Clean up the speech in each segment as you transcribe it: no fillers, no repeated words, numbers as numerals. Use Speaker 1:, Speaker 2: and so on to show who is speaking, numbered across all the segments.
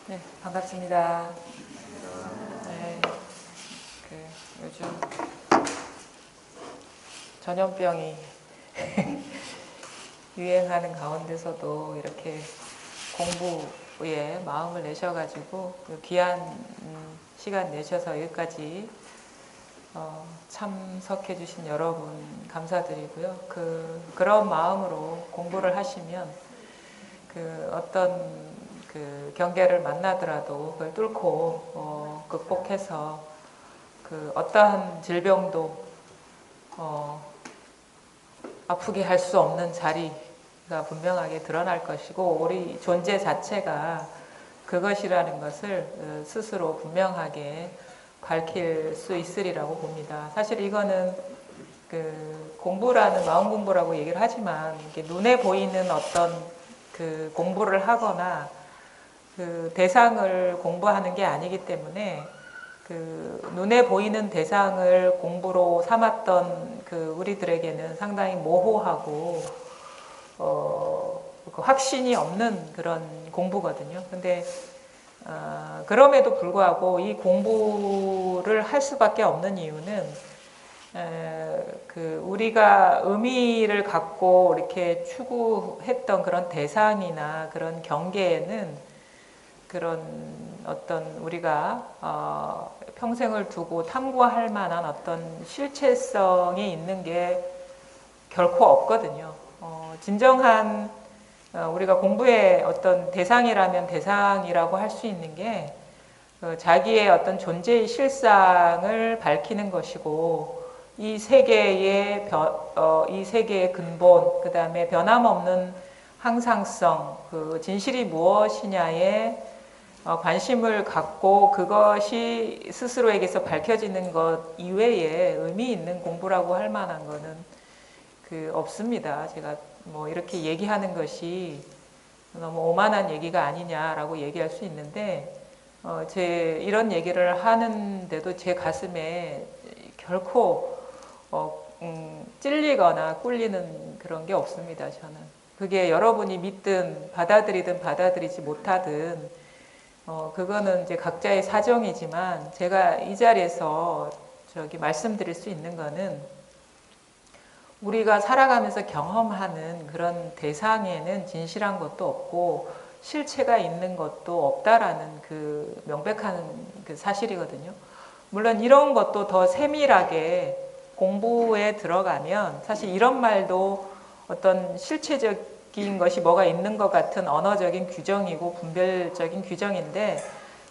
Speaker 1: 네, 반갑습니다. 네, 요즘 전염병이 유행하는 가운데서도 이렇게 공부에 마음을 내셔가지고 귀한 시간 내셔서 여기까지 참석해 주신 여러분 감사드리고요. 그런 마음으로 공부를 하시면 어떤 경계를 만나더라도 그걸 뚫고 극복해서 어떠한 질병도 아프게 할 수 없는 자리가 분명하게 드러날 것이고, 우리 존재 자체가 그것이라는 것을 스스로 분명하게 밝힐 수 있으리라고 봅니다. 사실 이거는 공부라는 마음 공부라고 얘기를 하지만, 이게 눈에 보이는 어떤 공부를 하거나 대상을 공부하는 게 아니기 때문에, 눈에 보이는 대상을 공부로 삼았던 우리들에게는 상당히 모호하고 확신이 없는 그런 공부거든요. 근데 그럼에도 불구하고 이 공부를 할 수밖에 없는 이유는 우리가 의미를 갖고 이렇게 추구했던 그런 대상이나 그런 경계에는 그런 어떤 우리가 평생을 두고 탐구할 만한 어떤 실체성이 있는 게 결코 없거든요. 진정한 우리가 공부의 어떤 대상이라면 대상이라고 할 수 있는 게 자기의 어떤 존재의 실상을 밝히는 것이고, 이 세계의 근본, 그 다음에 변함없는 항상성, 진실이 무엇이냐에 관심을 갖고 그것이 스스로에게서 밝혀지는 것 이외에 의미 있는 공부라고 할 만한 거는 없습니다. 제가 뭐 이렇게 얘기하는 것이 너무 오만한 얘기가 아니냐라고 얘기할 수 있는데, 이런 얘기를 하는데도 제 가슴에 결코 찔리거나 꿀리는 그런 게 없습니다. 저는 그게 여러분이 믿든 받아들이든 받아들이지 못하든 그거는 이제 각자의 사정이지만, 제가 이 자리에서 말씀드릴 수 있는 거는, 우리가 살아가면서 경험하는 그런 대상에는 진실한 것도 없고 실체가 있는 것도 없다라는 명백한 사실이거든요. 물론 이런 것도 더 세밀하게 공부에 들어가면 사실 이런 말도 어떤 실체적인 것이 뭐가 있는 것 같은 언어적인 규정이고 분별적인 규정인데,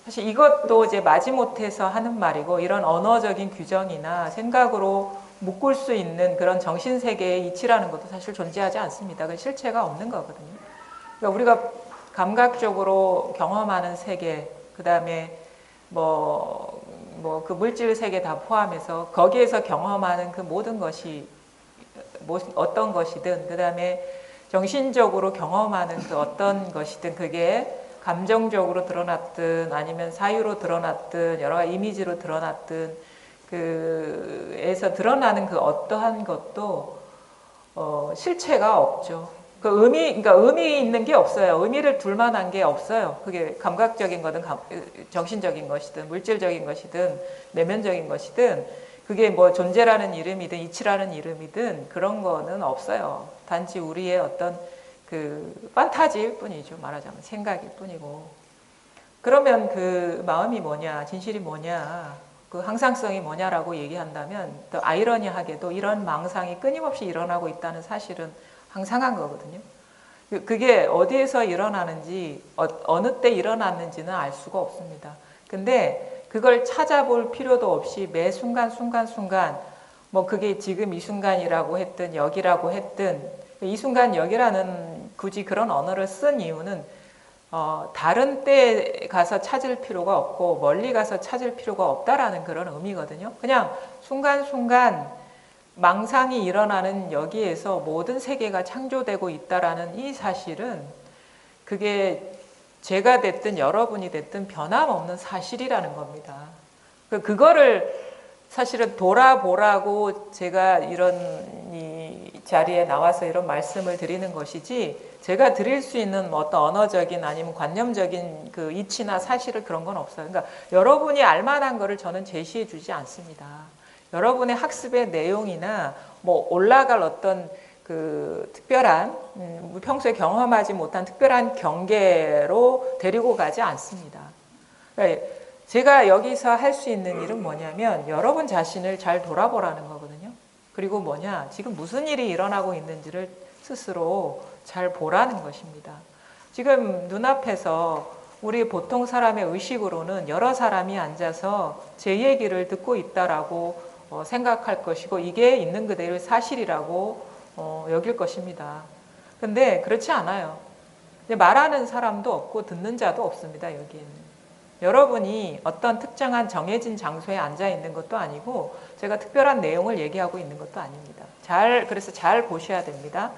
Speaker 1: 사실 이것도 이제 마지못해서 하는 말이고, 이런 언어적인 규정이나 생각으로 묶을 수 있는 그런 정신세계의 이치라는 것도 사실 존재하지 않습니다. 그 실체가 없는 거거든요. 그러니까 우리가 감각적으로 경험하는 세계, 그 다음에 그 물질 세계 다 포함해서 거기에서 경험하는 그 모든 것이 어떤 것이든, 그 다음에 정신적으로 경험하는 어떤 것이든, 그게 감정적으로 드러났든 아니면 사유로 드러났든 여러 가지 이미지로 드러났든 에서 드러나는 어떠한 것도 실체가 없죠. 그러니까 의미 있는 게 없어요. 의미를 둘 만한 게 없어요. 그게 감각적인 거든 정신적인 것이든 물질적인 것이든 내면적인 것이든, 그게 뭐 존재라는 이름이든 이치라는 이름이든 그런 거는 없어요. 단지 우리의 어떤 판타지일 뿐이죠. 말하자면 생각일 뿐이고. 그러면 마음이 뭐냐, 진실이 뭐냐, 항상성이 뭐냐라고 얘기한다면, 또 아이러니하게도 이런 망상이 끊임없이 일어나고 있다는 사실은 항상한 거거든요. 그게 어디에서 일어나는지, 어느 때 일어났는지는 알 수가 없습니다. 근데 그걸 찾아볼 필요도 없이 매 순간 그게 지금 이 순간이라고 했든 여기라고 했든, 이 순간 여기라는 굳이 그런 언어를 쓴 이유는 다른 때에 가서 찾을 필요가 없고 멀리 가서 찾을 필요가 없다라는 그런 의미거든요. 그냥 순간순간 망상이 일어나는 여기에서 모든 세계가 창조되고 있다라는 이 사실은, 그게 제가 됐든 여러분이 됐든 변함없는 사실이라는 겁니다. 그거를 사실은 돌아보라고 제가 이런 자리에 나와서 이런 말씀을 드리는 것이지 제가 드릴 수 있는 뭐 어떤 언어적인 아니면 관념적인 그 이치나 사실을 그런 건 없어요. 그러니까 여러분이 알만한 거를 저는 제시해 주지 않습니다. 여러분의 학습의 내용이나 뭐 올라갈 어떤 그 특별한 평소에 경험하지 못한 특별한 경계로 데리고 가지 않습니다. 그러니까 제가 여기서 할 수 있는 일은 뭐냐면 여러분 자신을 잘 돌아보라는 거거든요. 그리고 뭐냐, 지금 무슨 일이 일어나고 있는지를 스스로 잘 보라는 것입니다. 지금 눈앞에서 우리 보통 사람의 의식으로는 여러 사람이 앉아서 제 얘기를 듣고 있다라고 생각할 것이고 이게 있는 그대로의 사실이라고 여길 것입니다. 근데 그렇지 않아요. 말하는 사람도 없고 듣는 자도 없습니다. 여기에는. 여러분이 어떤 특정한 정해진 장소에 앉아 있는 것도 아니고 제가 특별한 내용을 얘기하고 있는 것도 아닙니다. 그래서 잘 보셔야 됩니다.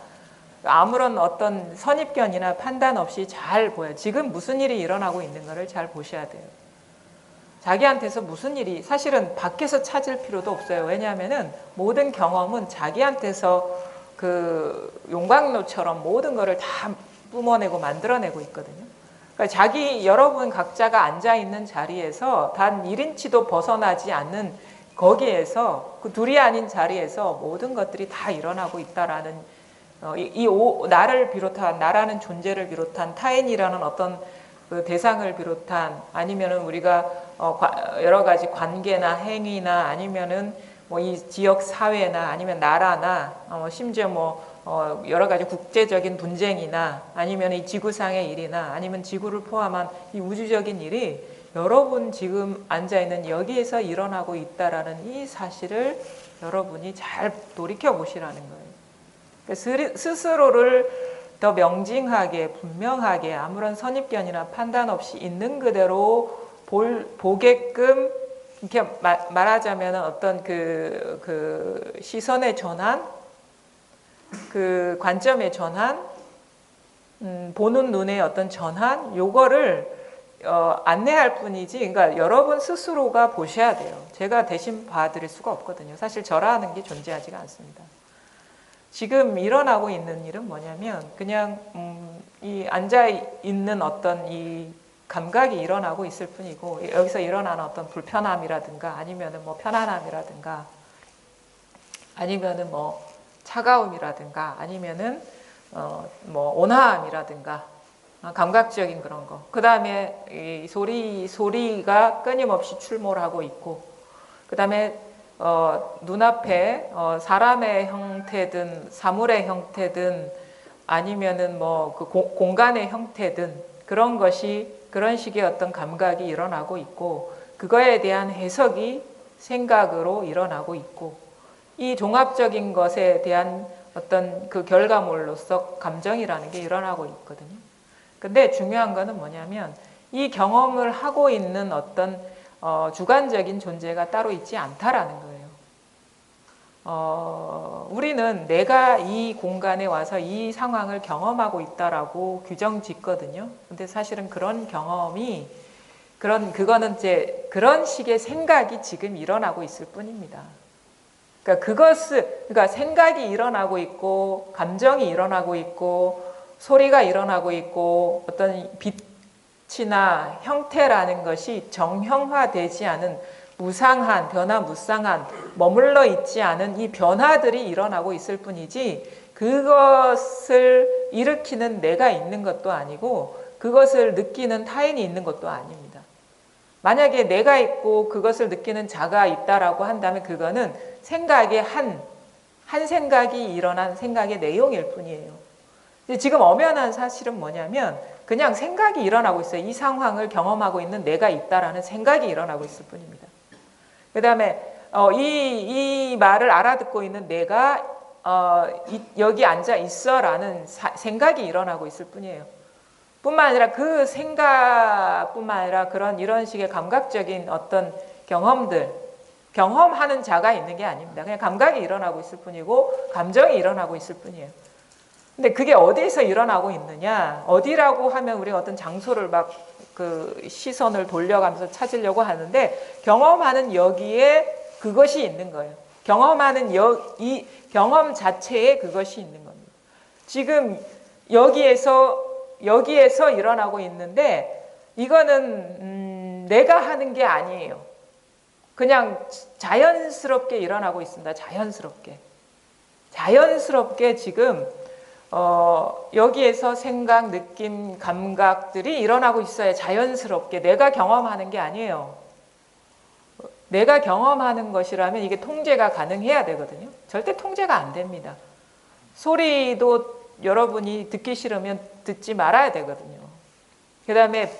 Speaker 1: 아무런 어떤 선입견이나 판단 없이 잘 보여요. 지금 무슨 일이 일어나고 있는 것을 잘 보셔야 돼요. 자기한테서 무슨 일이 사실은 밖에서 찾을 필요도 없어요. 왜냐하면은 모든 경험은 자기한테서 그 용광로처럼 모든 것을 다 뿜어내고 만들어내고 있거든요. 그러니까 여러분 각자가 앉아있는 자리에서 단 1인치도 벗어나지 않는 거기에서 그 둘이 아닌 자리에서 모든 것들이 다 일어나고 있다라는 나를 비롯한 나라는 존재를 비롯한 타인이라는 어떤 그 대상을 비롯한 아니면은 우리가 여러 가지 관계나 행위나 아니면은 뭐 이 지역 사회나 아니면 나라나 심지어 뭐 여러 가지 국제적인 분쟁이나 아니면 이 지구상의 일이나 아니면 지구를 포함한 이 우주적인 일이 여러분 지금 앉아있는 여기에서 일어나고 있다라는 이 사실을 여러분이 잘 돌이켜 보시라는 거예요. 그러니까 스스로를 더 명징하게 분명하게 아무런 선입견이나 판단 없이 있는 그대로 보게끔 이렇게 말하자면 어떤 그 시선의 전환, 그 관점의 전환, 보는 눈의 어떤 전환, 요거를 안내할 뿐이지, 그러니까 여러분 스스로가 보셔야 돼요. 제가 대신 봐드릴 수가 없거든요. 사실 저라는 게 존재하지가 않습니다. 지금 일어나고 있는 일은 뭐냐면 그냥 이 앉아 있는 어떤 이 감각이 일어나고 있을 뿐이고 여기서 일어나는 어떤 불편함이라든가 아니면은 뭐 편안함이라든가 아니면은 뭐 차가움이라든가 아니면은 뭐 온화함이라든가 감각적인 그런 거. 그 다음에 이 소리가 끊임없이 출몰하고 있고 그 다음에 눈앞에 사람의 형태든 사물의 형태든 아니면은 뭐 그 공간의 형태든 그런 식의 어떤 감각이 일어나고 있고 그거에 대한 해석이 생각으로 일어나고 있고 이 종합적인 것에 대한 어떤 그 결과물로서 감정이라는 게 일어나고 있거든요. 근데 중요한 거는 뭐냐면 이 경험을 하고 있는 어떤 주관적인 존재가 따로 있지 않다라는 거예요. 우리는 내가 이 공간에 와서 이 상황을 경험하고 있다라고 규정 짓거든요. 근데 사실은 그런 경험이 그거는 이제 그런 식의 생각이 지금 일어나고 있을 뿐입니다. 그러니까 생각이 일어나고 있고 감정이 일어나고 있고 소리가 일어나고 있고 어떤 빛이나 형태라는 것이 정형화되지 않은 무상한 변화무쌍한 머물러 있지 않은 이 변화들이 일어나고 있을 뿐이지 그것을 일으키는 내가 있는 것도 아니고 그것을 느끼는 타인이 있는 것도 아닙니다. 만약에 내가 있고 그것을 느끼는 자가 있다라고 한다면 그거는 생각의 한 생각이 일어난 생각의 내용일 뿐이에요. 지금 엄연한 사실은 뭐냐면 그냥 생각이 일어나고 있어요. 이 상황을 경험하고 있는 내가 있다라는 생각이 일어나고 있을 뿐입니다. 그 다음에 이 말을 알아듣고 있는 내가 여기 앉아 있어라는 생각이 일어나고 있을 뿐이에요. 뿐만 아니라 그 생각뿐만 아니라 이런 식의 감각적인 어떤 경험하는 자가 있는 게 아닙니다. 그냥 감각이 일어나고 있을 뿐이고 감정이 일어나고 있을 뿐이에요. 근데 그게 어디에서 일어나고 있느냐? 어디라고 하면 우리가 어떤 장소를 막 그 시선을 돌려가면서 찾으려고 하는데 경험하는 여기에 그것이 있는 거예요. 경험하는 이 경험 자체에 그것이 있는 겁니다. 지금 여기에서 일어나고 있는데 이거는 내가 하는 게 아니에요. 그냥 자연스럽게 일어나고 있습니다. 자연스럽게 지금 여기에서 생각, 느낌, 감각들이 일어나고 있어요. 자연스럽게. 내가 경험하는 게 아니에요. 내가 경험하는 것이라면 이게 통제가 가능해야 되거든요. 절대 통제가 안 됩니다. 소리도 여러분이 듣기 싫으면 듣지 말아야 되거든요. 그 다음에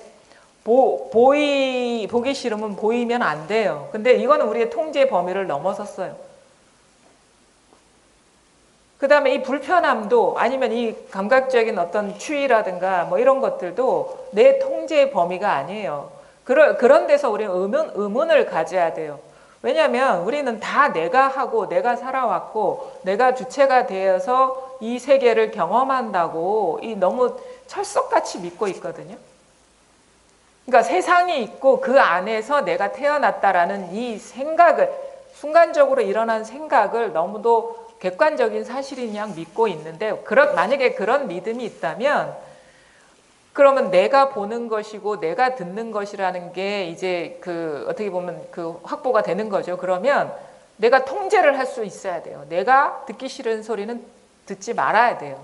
Speaker 1: 보기 싫으면 보이면 안 돼요. 근데 이거는 우리의 통제 범위를 넘어섰어요. 그 다음에 이 불편함도 아니면 이 감각적인 어떤 추위라든가 뭐 이런 것들도 내 통제 범위가 아니에요. 그런 데서 우리는 의문을 가져야 돼요. 왜냐하면 우리는 다 내가 하고 내가 살아왔고 내가 주체가 되어서 이 세계를 경험한다고 너무 철석같이 믿고 있거든요. 그러니까 세상이 있고 그 안에서 내가 태어났다라는 이 생각을, 순간적으로 일어난 생각을 너무도 객관적인 사실인 양 믿고 있는데, 만약에 그런 믿음이 있다면 그러면 내가 보는 것이고 내가 듣는 것이라는 게 이제 어떻게 보면 확보가 되는 거죠. 그러면 내가 통제를 할 수 있어야 돼요. 내가 듣기 싫은 소리는 듣지 말아야 돼요.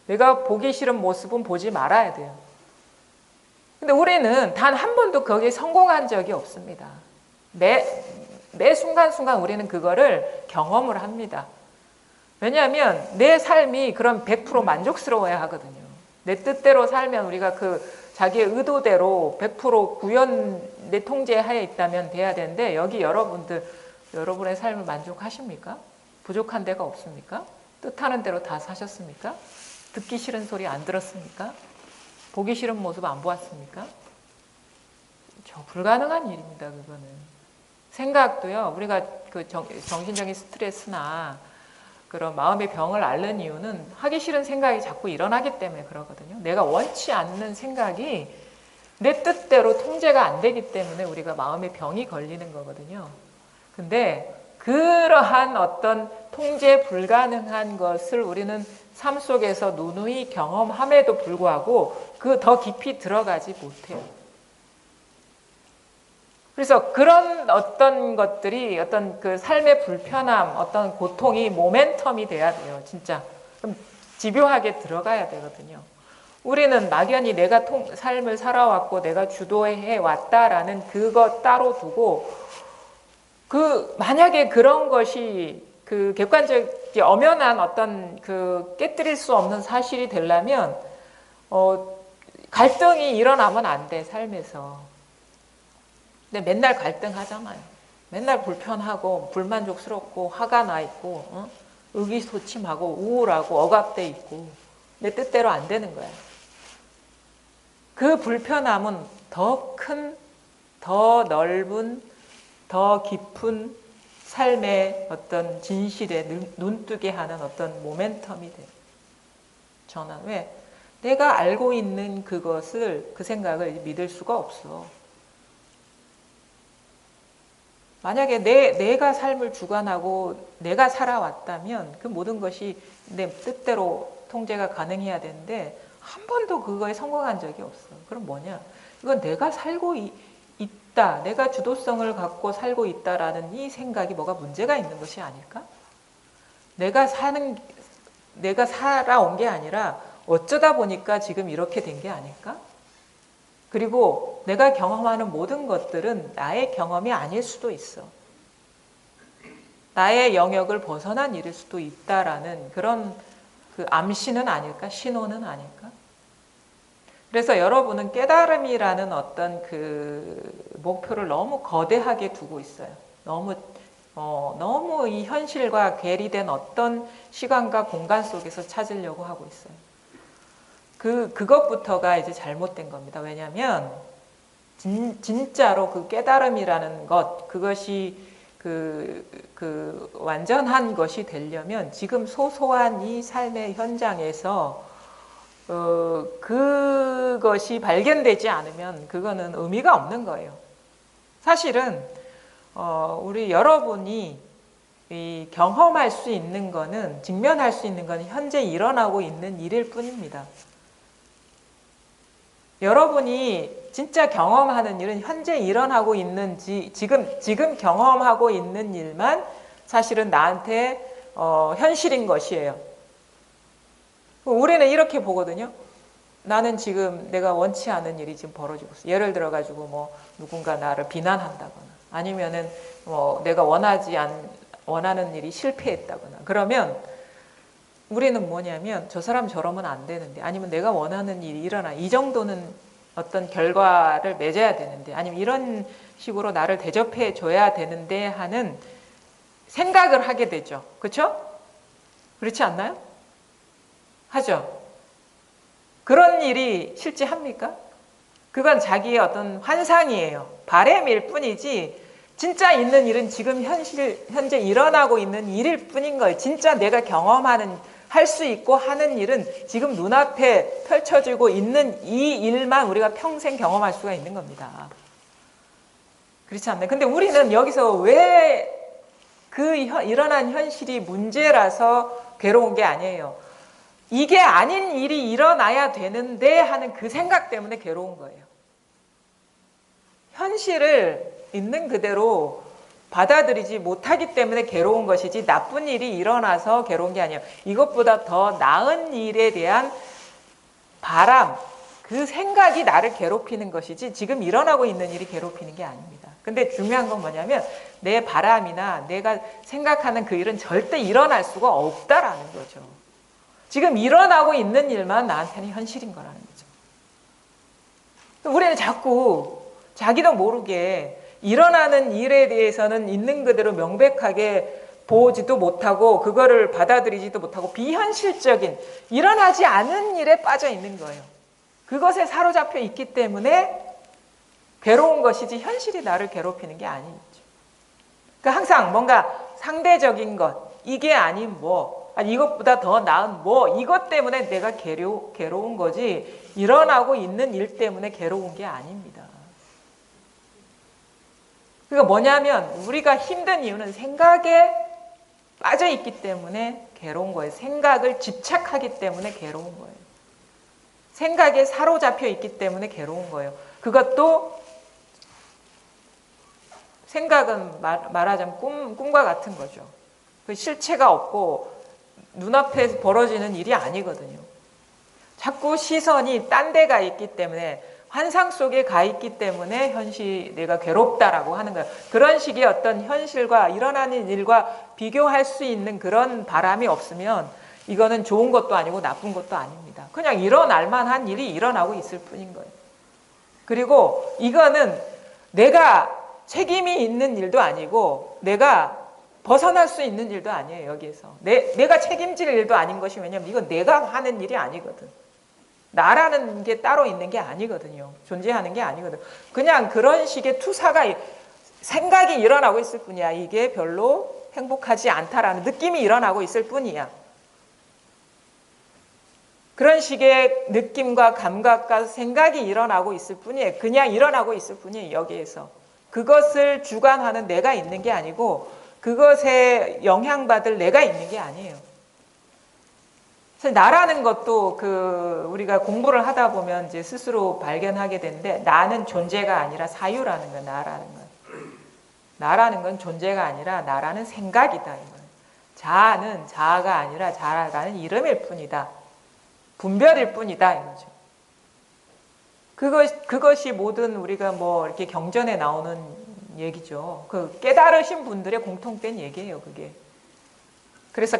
Speaker 1: 내가 보기 싫은 모습은 보지 말아야 돼요. 근데 우리는 단 한 번도 거기에 성공한 적이 없습니다. 매 순간순간 우리는 그거를 경험을 합니다. 왜냐하면 내 삶이 그럼 100% 만족스러워야 하거든요. 내 뜻대로 살면 우리가 자기의 의도대로 100% 내 통제하에 있다면 돼야 되는데, 여기 여러분의 삶을 만족하십니까? 부족한 데가 없습니까? 뜻하는 대로 다 사셨습니까? 듣기 싫은 소리 안 들었습니까? 보기 싫은 모습 안 보았습니까? 불가능한 일입니다. 그거는. 생각도요, 우리가 정신적인 스트레스나 그런 마음의 병을 앓는 이유는 하기 싫은 생각이 자꾸 일어나기 때문에 그러거든요. 내가 원치 않는 생각이 내 뜻대로 통제가 안 되기 때문에 우리가 마음의 병이 걸리는 거거든요. 근데 그러한 어떤 통제 불가능한 것을 우리는 삶 속에서 누누이 경험함에도 불구하고 더 깊이 들어가지 못해요. 그래서 그런 어떤 것들이 어떤 삶의 불편함, 어떤 고통이 모멘텀이 돼야 돼요. 진짜. 그럼 집요하게 들어가야 되거든요. 우리는 막연히 내가 삶을 살아왔고 내가 주도해 왔다라는 그것 따로 두고 만약에 그런 것이 객관적 엄연한 어떤 깨뜨릴 수 없는 사실이 되려면 갈등이 일어나면 안 돼, 삶에서. 근데 맨날 갈등하잖아요. 맨날 불편하고 불만족스럽고 화가 나 있고 의기소침하고 우울하고 억압돼 있고 내 뜻대로 안 되는 거야. 그 불편함은 더 큰, 더 넓은, 더 깊은 삶의 어떤 진실에 눈뜨게 하는 어떤 모멘텀이 돼요. 저는 왜? 내가 알고 있는 그 생각을 믿을 수가 없어. 만약에 내가 삶을 주관하고 내가 살아왔다면 그 모든 것이 내 뜻대로 통제가 가능해야 되는데 한 번도 그거에 성공한 적이 없어. 그럼 뭐냐? 이건 내가 살고 있다. 내가 주도성을 갖고 살고 있다라는 이 생각이 뭐가 문제가 있는 것이 아닐까? 내가 살아온 게 아니라 어쩌다 보니까 지금 이렇게 된 게 아닐까? 그리고 내가 경험하는 모든 것들은 나의 경험이 아닐 수도 있어. 나의 영역을 벗어난 일일 수도 있다라는 그런 암시는 아닐까? 신호는 아닐까? 그래서 여러분은 깨달음이라는 어떤 목표를 너무 거대하게 두고 있어요. 너무 이 현실과 괴리된 어떤 시간과 공간 속에서 찾으려고 하고 있어요. 그것부터가 이제 잘못된 겁니다. 왜냐하면 진짜로 깨달음이라는 그것이 완전한 것이 되려면 지금 소소한 이 삶의 현장에서 그것이 발견되지 않으면 그거는 의미가 없는 거예요. 사실은 우리 여러분이 이 경험할 수 있는 거는, 직면할 수 있는 거는 현재 일어나고 있는 일일 뿐입니다. 여러분이 진짜 경험하는 일은 현재 일어나고 있는지, 지금 경험하고 있는 일만 사실은 나한테 현실인 것이에요. 우리는 이렇게 보거든요. 나는 지금 내가 원치 않은 일이 지금 벌어지고 있어. 예를 들어가지고 뭐 누군가 나를 비난한다거나, 아니면은 뭐 내가 원하는 일이 실패했다거나, 그러면 우리는 뭐냐면 저 사람 저러면 안 되는데, 아니면 내가 원하는 일이 일어나, 이 정도는 어떤 결과를 맺어야 되는데, 아니면 이런 식으로 나를 대접해 줘야 되는데 하는 생각을 하게 되죠. 그렇죠? 그렇지 않나요? 하죠. 그런 일이 실제 합니까? 그건 자기의 어떤 환상이에요. 바램일 뿐이지 진짜 있는 일은 지금 현재 일어나고 있는 일일 뿐인 거예요. 진짜 내가 경험하는, 할 수 있고 하는 일은 지금 눈앞에 펼쳐지고 있는 이 일만 우리가 평생 경험할 수가 있는 겁니다. 그렇지 않나요? 근데 우리는 여기서 왜 그 일어난 현실이 문제라서 괴로운 게 아니에요. 이게 아닌 일이 일어나야 되는데 하는 그 생각 때문에 괴로운 거예요. 현실을 있는 그대로 받아들이지 못하기 때문에 괴로운 것이지, 나쁜 일이 일어나서 괴로운 게 아니에요. 이것보다 더 나은 일에 대한 바람, 그 생각이 나를 괴롭히는 것이지 지금 일어나고 있는 일이 괴롭히는 게 아닙니다. 근데 중요한 건 뭐냐면 내 바람이나 내가 생각하는 그 일은 절대 일어날 수가 없다라는 거죠. 지금 일어나고 있는 일만 나한테는 현실인 거라는 거죠. 우리는 자꾸 자기도 모르게 일어나는 일에 대해서는 있는 그대로 명백하게 보지도 못하고 그거를 받아들이지도 못하고 비현실적인, 일어나지 않은 일에 빠져 있는 거예요. 그것에 사로잡혀 있기 때문에 괴로운 것이지 현실이 나를 괴롭히는 게 아니죠. 그러니까 항상 뭔가 상대적인 것, 이게 아닌 뭐, 아니 이것보다 더 나은 뭐, 이것 때문에 내가 괴로운 거지 일어나고 있는 일 때문에 괴로운 게 아닙니다. 그러니까 뭐냐면 우리가 힘든 이유는 생각에 빠져 있기 때문에 괴로운 거예요. 생각을 집착하기 때문에 괴로운 거예요. 생각에 사로잡혀 있기 때문에 괴로운 거예요. 그것도 생각은 말하자면 꿈과 같은 거죠. 그 실체가 없고 눈앞에 벌어지는 일이 아니거든요. 자꾸 시선이 딴 데 가 있기 때문에, 환상 속에 가 있기 때문에 내가 괴롭다라고 하는 거예요. 그런 식의 어떤 현실과 일어나는 일과 비교할 수 있는 그런 바람이 없으면 이거는 좋은 것도 아니고 나쁜 것도 아닙니다. 그냥 일어날 만한 일이 일어나고 있을 뿐인 거예요. 그리고 이거는 내가 책임이 있는 일도 아니고 내가 벗어날 수 있는 일도 아니에요. 여기에서 내가 책임질 일도 아닌 것이, 왜냐면 이건 내가 하는 일이 아니거든. 나라는 게 따로 있는 게 아니거든요. 존재하는 게 아니거든. 그냥 그런 식의 투사가, 생각이 일어나고 있을 뿐이야. 이게 별로 행복하지 않다라는 느낌이 일어나고 있을 뿐이야. 그런 식의 느낌과 감각과 생각이 일어나고 있을 뿐이에요. 그냥 일어나고 있을 뿐이에요. 여기에서 그것을 주관하는 내가 있는 게 아니고 그것에 영향받을 내가 있는 게 아니에요. 사실 나라는 것도 우리가 공부를 하다 보면 이제 스스로 발견하게 되는데, 나는 존재가 아니라 사유라는 거야. 나라는 건 존재가 아니라 나라는 생각이다. 이거예요. 자아는 자아가 아니라 자아라는 이름일 뿐이다. 분별일 뿐이다. 이거죠. 그것이 모든 우리가 뭐 이렇게 경전에 나오는 얘기죠. 그 깨달으신 분들의 공통된 얘기예요, 그게. 그래서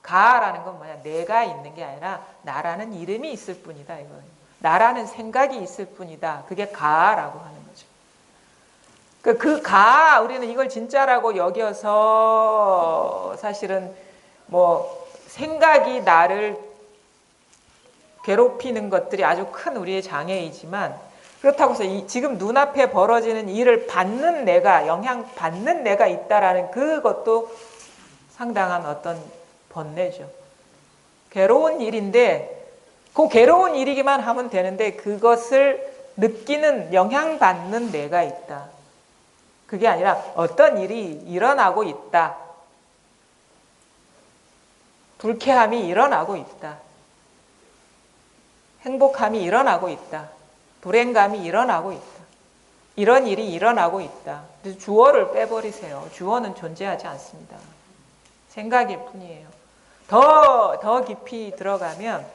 Speaker 1: 가라는 건 뭐냐? 내가 있는 게 아니라 나라는 이름이 있을 뿐이다, 이거예요. 나라는 생각이 있을 뿐이다. 그게 가라고 하는 거죠. 우리는 이걸 진짜라고 여겨서 사실은 뭐 생각이 나를 괴롭히는 것들이 아주 큰 우리의 장애이지만, 그렇다고 해서 지금 눈앞에 벌어지는 일을 받는 내가, 영향받는 내가 있다라는 그것도 상당한 어떤 번뇌죠. 괴로운 일인데, 그 괴로운 일이기만 하면 되는데 그것을 느끼는, 영향받는 내가 있다. 그게 아니라 어떤 일이 일어나고 있다. 불쾌함이 일어나고 있다. 행복함이 일어나고 있다. 불행감이 일어나고 있다. 이런 일이 일어나고 있다. 그래서 주어를 빼버리세요. 주어는 존재하지 않습니다. 생각일 뿐이에요. 더 깊이 들어가면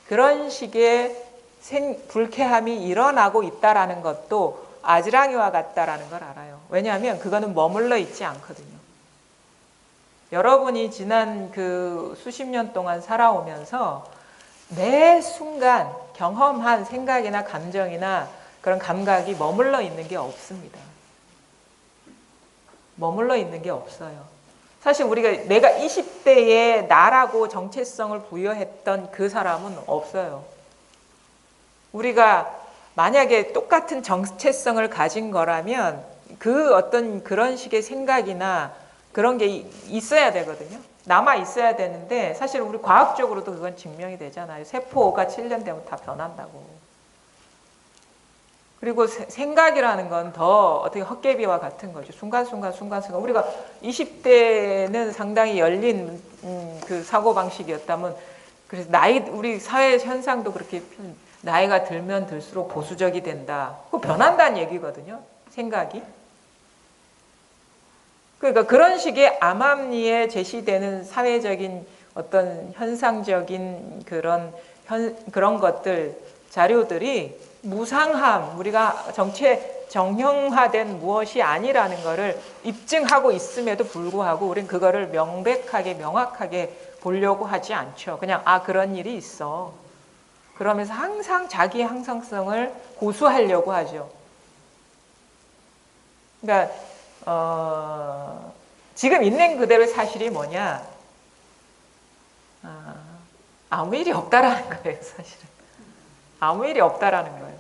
Speaker 1: 그런 식의 불쾌함이 일어나고 있다라는 것도 아지랑이와 같다라는 걸 알아요. 왜냐하면 그거는 머물러 있지 않거든요. 여러분이 지난 그 수십 년 동안 살아오면서 매 순간 경험한 생각이나 감정이나 그런 감각이 머물러 있는 게 없습니다. 머물러 있는 게 없어요. 사실 내가 20대에 나라고 정체성을 부여했던 그 사람은 없어요. 우리가 만약에 똑같은 정체성을 가진 거라면 그 어떤 그런 식의 생각이나 그런 게 있어야 되거든요. 남아 있어야 되는데 사실 우리 과학적으로도 그건 증명이 되잖아요. 세포가 7년 되면 다 변한다고. 그리고 생각이라는 건 더 어떻게 헛개비와 같은 거죠. 순간순간. 우리가 20대는 상당히 열린 그 사고방식이었다면, 그래서 우리 사회 현상도 그렇게 나이가 들면 들수록 보수적이 된다. 그거 변한다는 얘기거든요. 생각이. 그러니까 그런 식의 암암리에 제시되는 사회적인 어떤 현상적인 그런 것들, 자료들이 무상함, 우리가 정형화된 무엇이 아니라는 것을 입증하고 있음에도 불구하고 우리는 그거를 명확하게 보려고 하지 않죠. 그냥 그런 일이 있어. 그러면서 항상 자기 항상성을 고수하려고 하죠. 그러니까 지금 있는 그대로의 사실이 뭐냐? 아무 일이 없다라는 거예요, 사실은. 아무 일이 없다라는 거예요.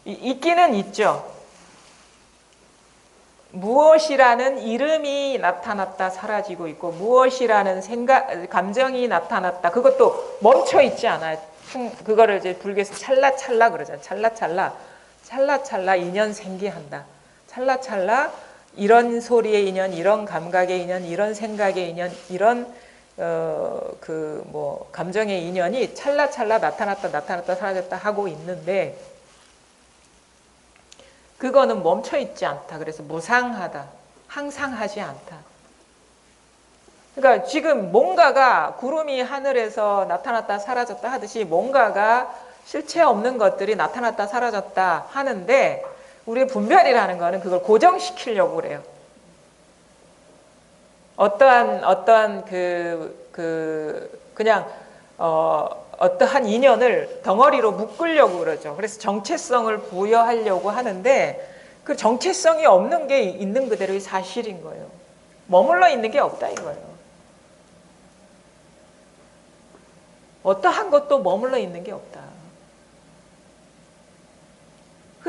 Speaker 1: 있기는 있죠. 무엇이라는 이름이 나타났다 사라지고 있고, 무엇이라는 감정이 나타났다. 그것도 멈춰 있지 않아요. 그거를 이제 불교에서 찰나찰나 그러잖아요. 찰나찰나 인연 생기한다. 찰나찰나 이런 소리의 인연, 이런 감각의 인연, 이런 생각의 인연, 이런 감정의 인연이 찰나찰나 나타났다 사라졌다 하고 있는데, 그거는 멈춰 있지 않다. 그래서 무상하다. 항상 하지 않다. 그러니까 지금 뭔가가 구름이 하늘에서 나타났다 사라졌다 하듯이 뭔가가 실체 없는 것들이 나타났다 사라졌다 하는데, 우리의 분별이라는 거는 그걸 고정시키려고 그래요. 어떠한 그냥 어떠한 인연을 덩어리로 묶으려고 그러죠. 그래서 정체성을 부여하려고 하는데, 그 정체성이 없는 게 있는 그대로의 사실인 거예요. 머물러 있는 게 없다 이거예요. 어떠한 것도 머물러 있는 게 없다.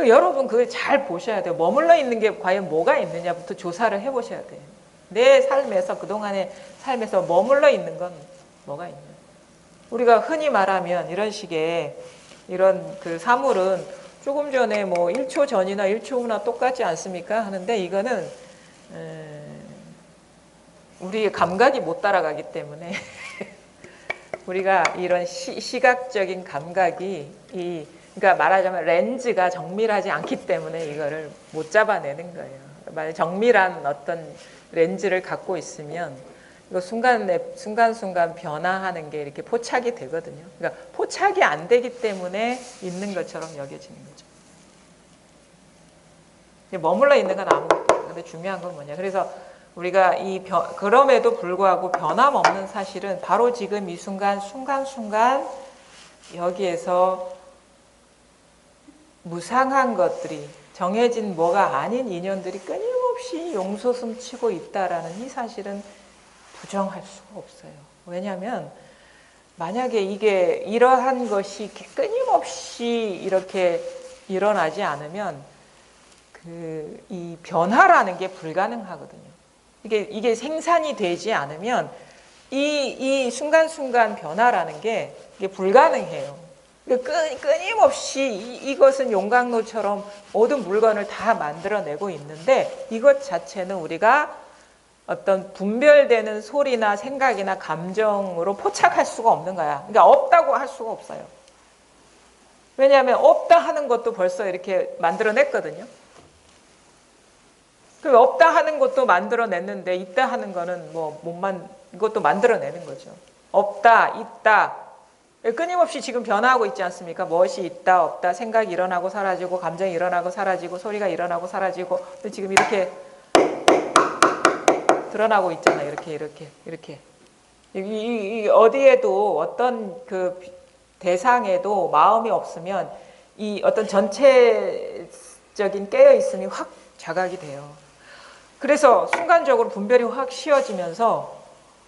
Speaker 1: 여러분 그걸 잘 보셔야 돼요. 머물러 있는 게 과연 뭐가 있느냐부터 조사를 해보셔야 돼요. 내 삶에서, 그동안의 삶에서 머물러 있는 건 뭐가 있냐. 우리가 흔히 말하면 이런 식의 이런 그 사물은 조금 전에 1초 전이나 1초 후나 똑같지 않습니까? 하는데 이거는 우리의 감각이 못 따라가기 때문에 우리가 이런 시각적인 감각이 그러니까 말하자면 렌즈가 정밀하지 않기 때문에 이거를 못 잡아내는 거예요. 만약 정밀한 어떤 렌즈를 갖고 있으면 이거 순간순간 변화하는 게 이렇게 포착이 되거든요. 그러니까 포착이 안 되기 때문에 있는 것처럼 여겨지는 거죠. 머물러 있는 건 아무것도 없어요. 근데 중요한 건 뭐냐. 그래서 우리가 그럼에도 불구하고 변함없는 사실은 바로 지금 이 순간순간 여기에서 무상한 것들이, 정해진 뭐가 아닌 인연들이 끊임없이 용솟음 치고 있다라는 이 사실은 부정할 수가 없어요. 왜냐하면 만약에 이러한 것이 끊임없이 이렇게 일어나지 않으면 이 변화라는 게 불가능하거든요. 이게 생산이 되지 않으면 이 순간순간 변화라는 게 이게 불가능해요. 끊임없이 이것은 용광로처럼 모든 물건을 다 만들어내고 있는데 이것 자체는 우리가 어떤 분별되는 소리나 생각이나 감정으로 포착할 수가 없는 거야. 그러니까 없다고 할 수가 없어요. 왜냐하면 없다 하는 것도 벌써 이렇게 만들어냈거든요. 그 없다 하는 것도 만들어냈는데 있다 하는 거는 이것도 만들어내는 거죠. 없다, 있다. 끊임없이 지금 변화하고 있지 않습니까? 무엇이 있다, 없다, 생각이 일어나고 사라지고, 감정이 일어나고 사라지고, 소리가 일어나고 사라지고, 지금 이렇게 드러나고 있잖아요. 이렇게. 이 어디에도 어떤 그 대상에도 마음이 없으면 이 어떤 전체적인 깨어있음이 확 자각이 돼요. 그래서 순간적으로 분별이 확 쉬워지면서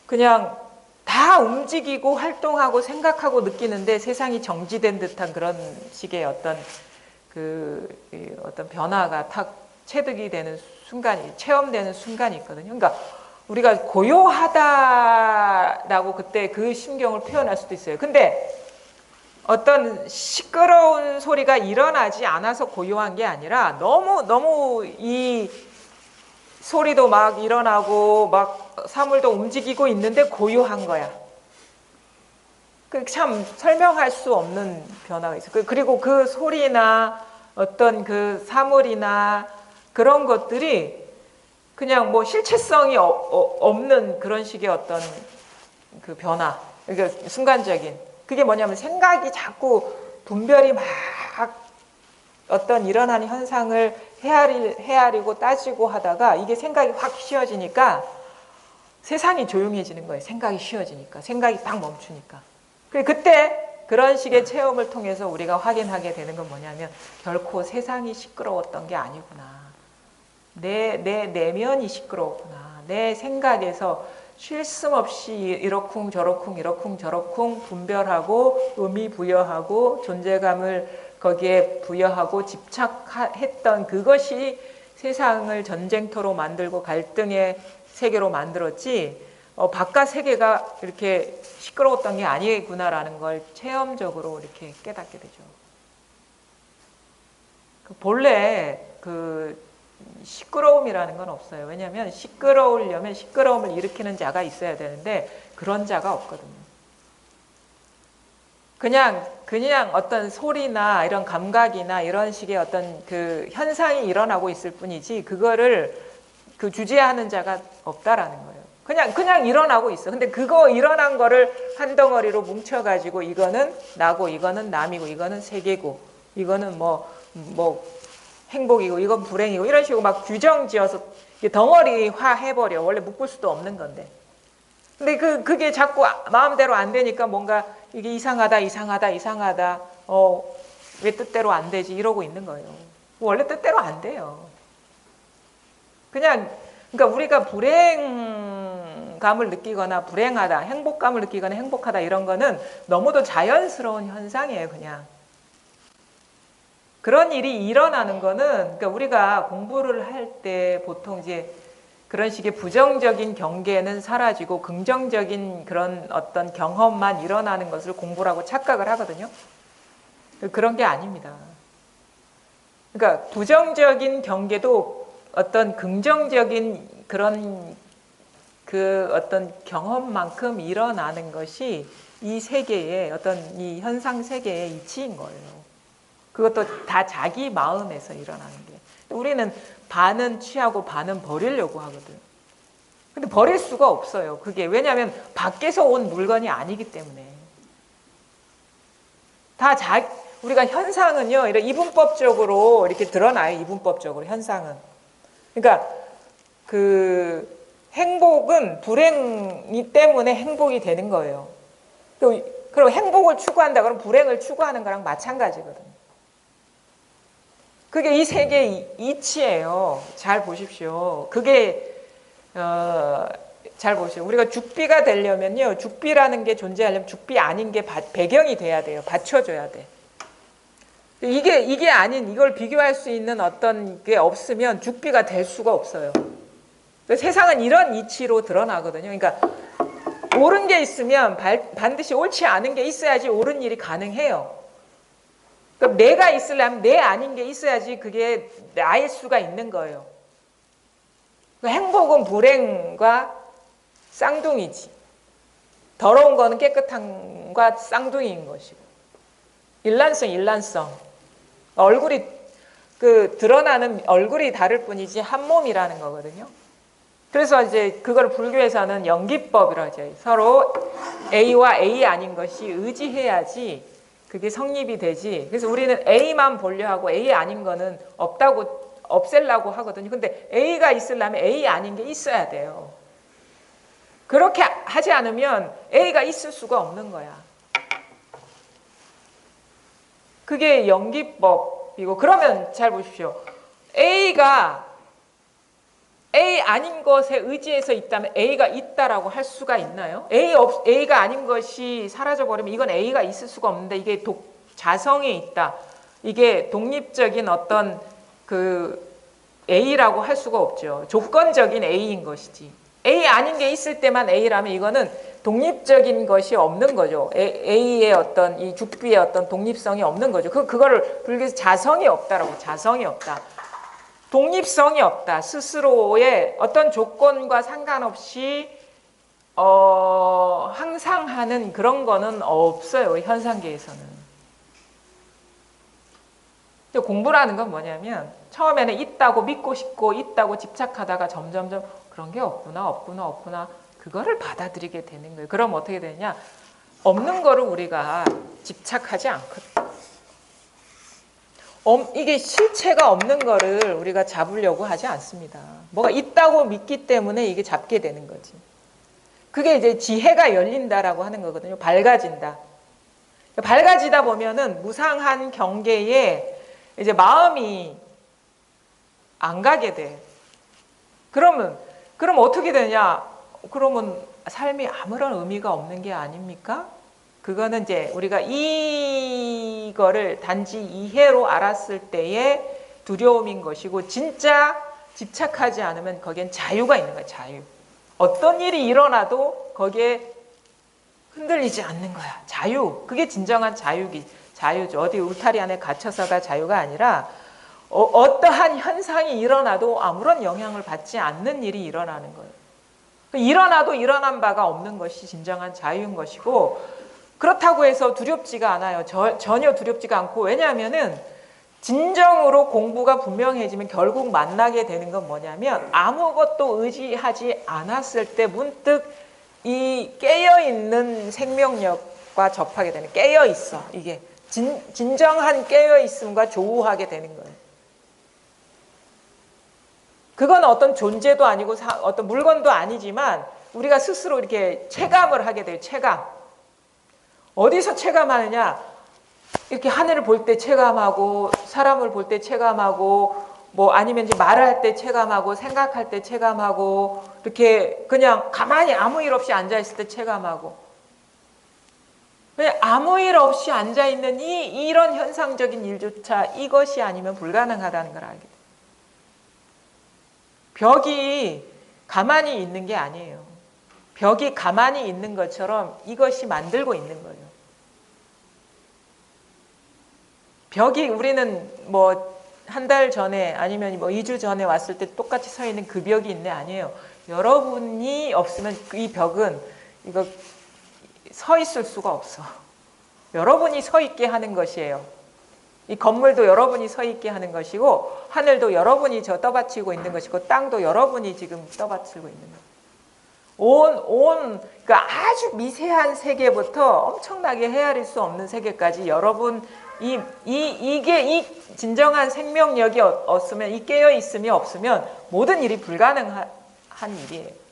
Speaker 1: 그냥 다 움직이고 활동하고 생각하고 느끼는데 세상이 정지된 듯한 그런 식의 어떤 어떤 변화가 탁 체득이 되는 순간이, 체험되는 순간이 있거든요. 그러니까 우리가 고요하다라고 그때 그 심경을 표현할 수도 있어요. 근데 어떤 시끄러운 소리가 일어나지 않아서 고요한 게 아니라 너무 이 소리도 막 일어나고 막 사물도 움직이고 있는데 고요한 거야. 참 설명할 수 없는 변화가 있어요. 그리고 그 소리나 어떤 그 사물이나 그런 것들이 그냥 실체성이 없는 그런 식의 어떤 그 변화. 그러니까 순간적인. 그게 뭐냐면 생각이 자꾸 분별이 막 어떤 일어나는 현상을 헤아리고 따지고 하다가 이게 생각이 확 쉬어지니까 세상이 조용해지는 거예요. 생각이 쉬어지니까. 생각이 딱 멈추니까. 그때 그런 식의 체험을 통해서 우리가 확인하게 되는 건 뭐냐면 결코 세상이 시끄러웠던 게 아니구나. 내 내면이 시끄러웠구나. 내 생각에서 쉴 틈 없이 이러쿵저러쿵 분별하고 의미 부여하고 존재감을 거기에 부여하고 집착했던 그것이 세상을 전쟁터로 만들고 갈등의 세계로 만들었지 바깥 세계가 이렇게 시끄러웠던 게 아니구나라는 걸 체험적으로 이렇게 깨닫게 되죠. 본래 시끄러움이라는 건 없어요. 왜냐하면 시끄러우려면 시끄러움을 일으키는 자가 있어야 되는데 그런 자가 없거든요. 그냥 어떤 소리나 이런 감각이나 이런 식의 어떤 그 현상이 일어나고 있을 뿐이지 그거를 주재하는 자가 없다라는 거예요. 그냥 일어나고 있어. 근데 그거 일어난 거를 한 덩어리로 뭉쳐가지고 이거는 나고 이거는 남이고 이거는 세계고 이거는 행복이고 이건 불행이고 이런 식으로 막 규정 지어서 덩어리화 해버려. 원래 묶을 수도 없는 건데. 근데 그게 자꾸 마음대로 안 되니까 뭔가 이게 이상하다. 왜 뜻대로 안 되지? 이러고 있는 거예요. 원래 뜻대로 안 돼요. 그러니까 우리가 불행감을 느끼거나 불행하다, 행복감을 느끼거나 행복하다 이런 거는 너무도 자연스러운 현상이에요, 그냥. 그런 일이 일어나는 거는 그러니까 우리가 공부를 할 때 보통 이제 그런 식의 부정적인 경계는 사라지고 긍정적인 그런 어떤 경험만 일어나는 것을 공부라고 착각을 하거든요. 그런 게 아닙니다. 그러니까 부정적인 경계도 어떤 긍정적인 그런 어떤 경험만큼 일어나는 것이 이 세계의 어떤 이 현상 세계의 이치인 거예요. 그것도 다 자기 마음에서 일어나는 게. 우리는 반은 취하고 반은 버리려고 하거든. 근데 버릴 수가 없어요. 그게 왜냐하면 밖에서 온 물건이 아니기 때문에. 우리가 현상은요, 이렇게 이분법적으로 이렇게 드러나요. 이분법적으로 현상은. 그러니까 행복은 불행이 때문에 행복이 되는 거예요. 그리고 행복을 추구한다 그러면 불행을 추구하는 거랑 마찬가지거든요. 그게 이 세계의 이치예요. 잘 보십시오. 잘 보세요. 우리가 죽비가 되려면요. 죽비라는 게 존재하려면 죽비 아닌 게 배경이 돼야 돼요. 받쳐줘야 돼. 이게 아닌 이걸 비교할 수 있는 어떤 게 없으면 죽비가 될 수가 없어요. 세상은 이런 이치로 드러나거든요. 그러니까 옳은 게 있으면 반드시 옳지 않은 게 있어야지 옳은 일이 가능해요. 그러니까 내가 있으려면 내 아닌 게 있어야지 그게 나일 수가 있는 거예요. 행복은 불행과 쌍둥이지. 더러운 거는 깨끗함과 쌍둥이인 것이고. 일란성. 얼굴이 드러나는 얼굴이 다를 뿐이지 한 몸이라는 거거든요. 그래서 이제 그걸 불교에서는 연기법이라고 하죠. 서로 A와 A 아닌 것이 의지해야지 그게 성립이 되지. 그래서 우리는 A만 보려 하고 A 아닌 거는 없다고 없애려고 하거든요. 근데 A가 있으려면 A 아닌 게 있어야 돼요. 그렇게 하지 않으면 A가 있을 수가 없는 거야. 그게 연기법이고, 그러면 잘 보십시오. A가 A 아닌 것에 의지해서 있다면 A가 있다라고 할 수가 있나요? A가 아닌 것이 사라져버리면 이건 A가 있을 수가 없는데, 이게 자성이 있다. 이게 독립적인 어떤 A라고 할 수가 없죠. 조건적인 A인 것이지. A 아닌 게 있을 때만 A라면 이거는 독립적인 것이 없는 거죠. A의 어떤 이 죽비의 어떤 독립성이 없는 거죠. 그거를 불교에서 자성이 없다라고. 자성이 없다. 독립성이 없다. 스스로의 어떤 조건과 상관없이 항상 하는 그런 거는 없어요. 현상계에서는. 공부라는 건 뭐냐면 처음에는 있다고 믿고 싶고 있다고 집착하다가 점점점 그런 게 없구나 그거를 받아들이게 되는 거예요. 그럼 어떻게 되냐? 없는 거를 우리가 집착하지 않거든. 이게 실체가 없는 거를 우리가 잡으려고 하지 않습니다. 뭐가 있다고 믿기 때문에 이게 잡게 되는 거지. 그게 이제 지혜가 열린다라고 하는 거거든요. 밝아진다. 밝아지다 보면은 무상한 경계에 이제 마음이 안 가게 돼. 그럼 어떻게 되냐? 그러면 삶이 아무런 의미가 없는 게 아닙니까? 그거는 이제 우리가 이거를 단지 이해로 알았을 때의 두려움인 것이고, 진짜 집착하지 않으면 거기엔 자유가 있는 거야. 자유. 어떤 일이 일어나도 거기에 흔들리지 않는 거야. 자유. 그게 진정한 자유죠. 어디 울타리 안에 갇혀서가 자유가 아니라 어떠한 현상이 일어나도 아무런 영향을 받지 않는 일이 일어나는 거예요. 일어나도 일어난 바가 없는 것이 진정한 자유인 것이고, 그렇다고 해서 두렵지가 않아요. 전혀 두렵지가 않고, 왜냐하면은 진정으로 공부가 분명해지면 결국 만나게 되는 건 뭐냐면, 아무것도 의지하지 않았을 때 문득 이 깨어있는 생명력과 접하게 되는, 깨어있어. 이게 진정한 깨어있음과 조우하게 되는 거예요. 그건 어떤 존재도 아니고 어떤 물건도 아니지만 우리가 스스로 이렇게 체감을 하게 돼요. 체감. 어디서 체감하느냐? 이렇게 하늘을 볼 때 체감하고, 사람을 볼 때 체감하고, 뭐 아니면 이제 말을 할 때 체감하고, 생각할 때 체감하고, 이렇게 그냥 가만히 아무 일 없이 앉아 있을 때 체감하고. 아무 일 없이 앉아 있는 이런 현상적인 일조차 이것이 아니면 불가능하다는 걸 알게 돼요. 벽이 가만히 있는 게 아니에요. 벽이 가만히 있는 것처럼 이것이 만들고 있는 거예요. 벽이 우리는 뭐 한 달 전에 아니면 뭐 2주 전에 왔을 때 똑같이 서 있는 그 벽이 있네, 아니에요. 여러분이 없으면 이 벽은 이거 서 있을 수가 없어. 여러분이 서 있게 하는 것이에요. 이 건물도 여러분이 서 있게 하는 것이고, 하늘도 여러분이 떠받치고 있는 것이고, 땅도 여러분이 지금 떠받치고 있는 거예요. 그러니까 아주 미세한 세계부터 엄청나게 헤아릴 수 없는 세계까지 여러분, 이게 진정한 생명력이 없으면, 이 깨어있음이 없으면 모든 일이 불가능한 일이에요.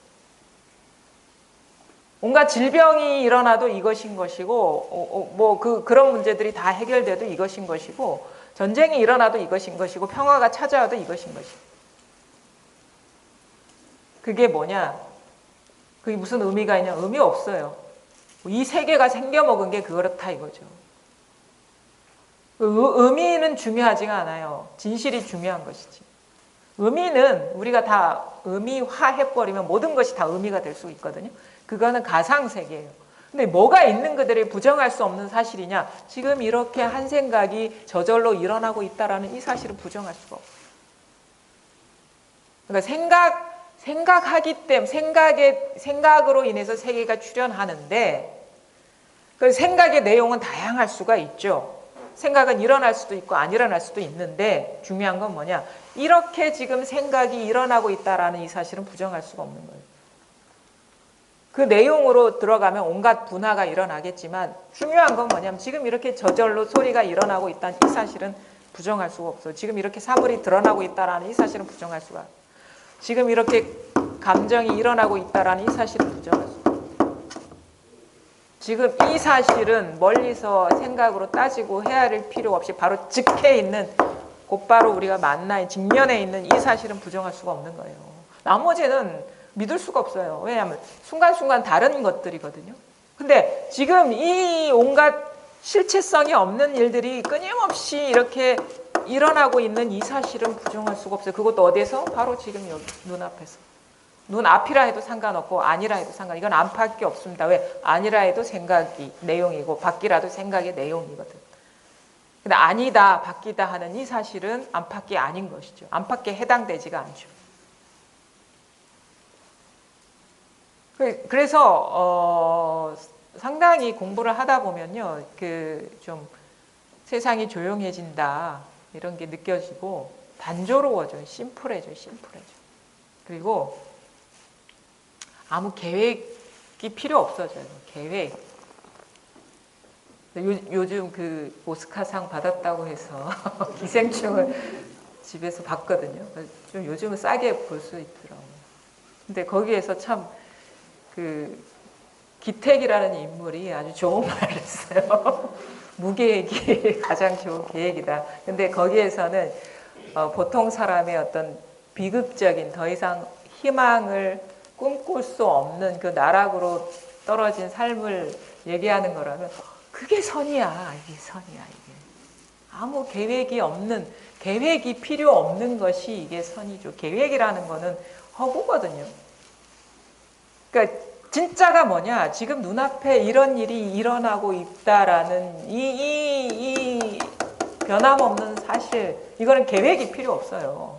Speaker 1: 온갖 질병이 일어나도 이것인 것이고, 그런 문제들이 다 해결돼도 이것인 것이고, 전쟁이 일어나도 이것인 것이고, 평화가 찾아와도 이것인 것이고. 그게 뭐냐? 그게 무슨 의미가 있냐? 의미 없어요. 이 세계가 생겨먹은 게 그렇다 이거죠. 의미는 중요하지가 않아요. 진실이 중요한 것이지. 의미는 우리가 다 의미화해버리면 모든 것이 다 의미가 될 수 있거든요. 그거는 가상세계예요. 근데 뭐가 있는 그들이 부정할 수 없는 사실이냐? 지금 이렇게 한 생각이 저절로 일어나고 있다라는 이 사실을 부정할 수가 없어요. 그러니까 생각하기 때문에 생각으로 인해서 세계가 출현하는데 그 생각의 내용은 다양할 수가 있죠. 생각은 일어날 수도 있고 안 일어날 수도 있는데 중요한 건 뭐냐? 이렇게 지금 생각이 일어나고 있다라는 이 사실은 부정할 수가 없는 거예요. 그 내용으로 들어가면 온갖 분화가 일어나겠지만 중요한 건 뭐냐면 지금 이렇게 저절로 소리가 일어나고 있다는 이 사실은 부정할 수가 없어요. 지금 이렇게 사물이 드러나고 있다라는 이 사실은 부정할 수가 없어요. 지금 이렇게 감정이 일어나고 있다라는 이 사실은 부정할 수가 없어요. 지금 이 사실은 멀리서 생각으로 따지고 헤아릴 필요 없이 바로 즉해 있는 곧바로 우리가 만나 직면에 있는 이 사실은 부정할 수가 없는 거예요. 나머지는 믿을 수가 없어요. 왜냐하면 순간순간 다른 것들이거든요. 근데 지금 이 온갖 실체성이 없는 일들이 끊임없이 이렇게 일어나고 있는 이 사실은 부정할 수가 없어요. 그것도 어디에서? 바로 지금 여기 눈앞에서. 눈앞이라 해도 상관없고 아니라 해도 이건 안팎이 없습니다. 왜? 아니라 해도 생각이 내용이고 밖이라도 생각의 내용이거든. 근데 아니다, 밖이다 하는 이 사실은 안팎이 아닌 것이죠. 안팎에 해당되지가 않죠. 그래서 상당히 공부를 하다 보면요, 좀 세상이 조용해진다 이런 게 느껴지고 단조로워져요. 심플해져요. 그리고 아무 계획이 필요 없어져요. 계획. 요즘 그 오스카상 받았다고 해서 기생충을 집에서 봤거든요. 좀 요즘은 싸게 볼 수 있더라고요. 근데 거기에서 참 기택이라는 인물이 아주 좋은 말을 했어요. 무계획이 가장 좋은 계획이다. 근데 거기에서는 보통 사람의 어떤 비극적인 더 이상 희망을 꿈꿀 수 없는 그 나락으로 떨어진 삶을 얘기하는 거라면 그게 선이야. 이게 선이야. 이게 아무 계획이 필요 없는 것이 이게 선이죠. 계획이라는 거는 허구거든요. 그러니까 진짜가 뭐냐? 지금 눈앞에 이런 일이 일어나고 있다라는 이 변함없는 사실, 이거는 계획이 필요 없어요.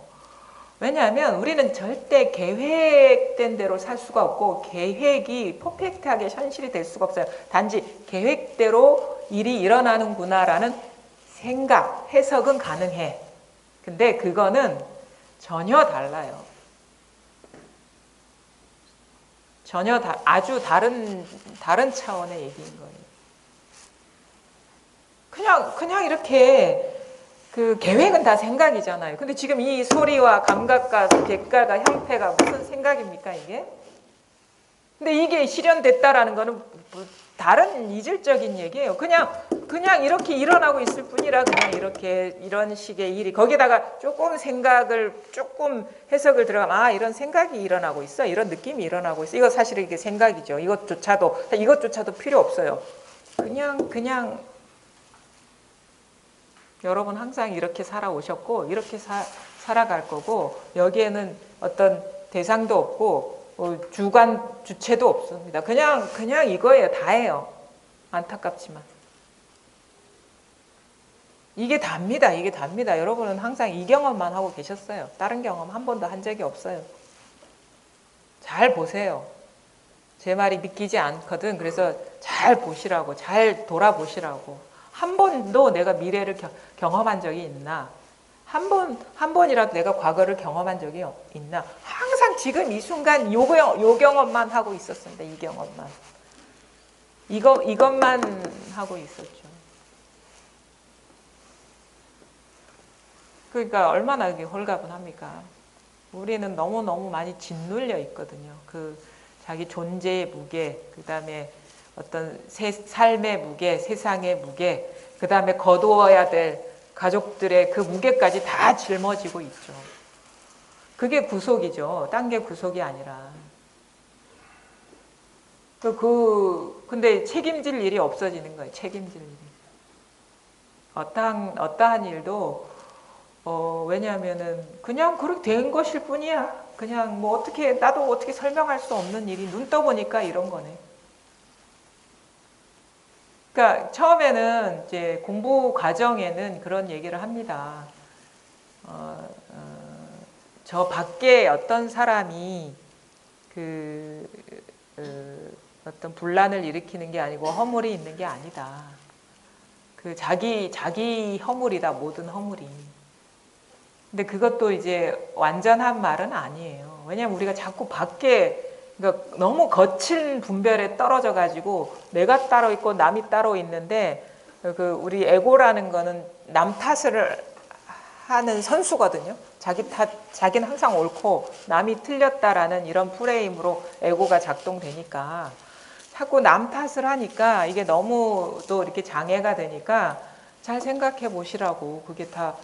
Speaker 1: 왜냐하면 우리는 절대 계획된 대로 살 수가 없고 계획이 퍼펙트하게 현실이 될 수가 없어요. 단지 계획대로 일이 일어나는구나라는 생각, 해석은 가능해. 근데 그거는 전혀 달라요. 전혀 아주 다른 차원의 얘기인 거예요. 그냥 이렇게 그 계획은 다 생각이잖아요. 근데 지금 이 소리와 감각과 객가가 형태가 무슨 생각입니까, 이게? 근데 이게 실현됐다라는 거는 다른 이질적인 얘기예요. 그냥 이렇게 일어나고 있을 뿐이라 그냥 이런 식의 일이 거기다가 조금 해석을 들어가면 이런 생각이 일어나고 있어. 이런 느낌이 일어나고 있어. 이거 사실 이게 생각이죠. 이것조차도 필요 없어요. 그냥 여러분 항상 이렇게 살아오셨고 이렇게 살아갈 거고 여기에는 어떤 대상도 없고 주체도 없습니다. 그냥 이거예요. 다예요. 안타깝지만. 이게 답니다. 여러분은 항상 이 경험만 하고 계셨어요. 다른 경험 한 번도 한 적이 없어요. 잘 보세요. 제 말이 믿기지 않거든. 그래서 잘 보시라고, 잘 돌아보시라고. 한 번도 내가 미래를 경험한 적이 있나? 한 번이라도 내가 과거를 경험한 적이 있나? 항상 지금 이 순간 요 경험만 하고 있었습니다. 이 경험만. 이것만 하고 있었죠. 그러니까 얼마나 그게 홀가분합니까? 우리는 너무너무 많이 짓눌려 있거든요. 그 자기 존재의 무게, 그 다음에 어떤 삶의 무게, 세상의 무게, 그 다음에 거두어야 될 가족들의 그 무게까지 다 짊어지고 있죠. 그게 구속이죠. 딴 게 구속이 아니라. 근데 책임질 일이 없어지는 거예요. 책임질 일이. 어떠한 일도 왜냐하면은 그냥 그렇게 된 것일 뿐이야. 그냥 나도 어떻게 설명할 수 없는 일이 눈 떠보니까 이런 거네. 그러니까 처음에는 이제 공부 과정에는 그런 얘기를 합니다. 저 밖에 어떤 사람이 그 어떤 분란을 일으키는 게 아니고 허물이 있는 게 아니다. 그 자기 허물이다, 모든 허물이. 근데 그것도 이제 완전한 말은 아니에요. 왜냐하면 우리가 자꾸 밖에, 그러니까 너무 거친 분별에 떨어져 가지고 내가 따로 있고 남이 따로 있는데, 그 우리 에고라는 거는 남 탓을 하는 선수거든요. 자기는 항상 옳고 남이 틀렸다라는 이런 프레임으로 에고가 작동되니까 자꾸 남 탓을 하니까 이게 너무 또 이렇게 장애가 되니까 잘 생각해 보시라고. 그게 다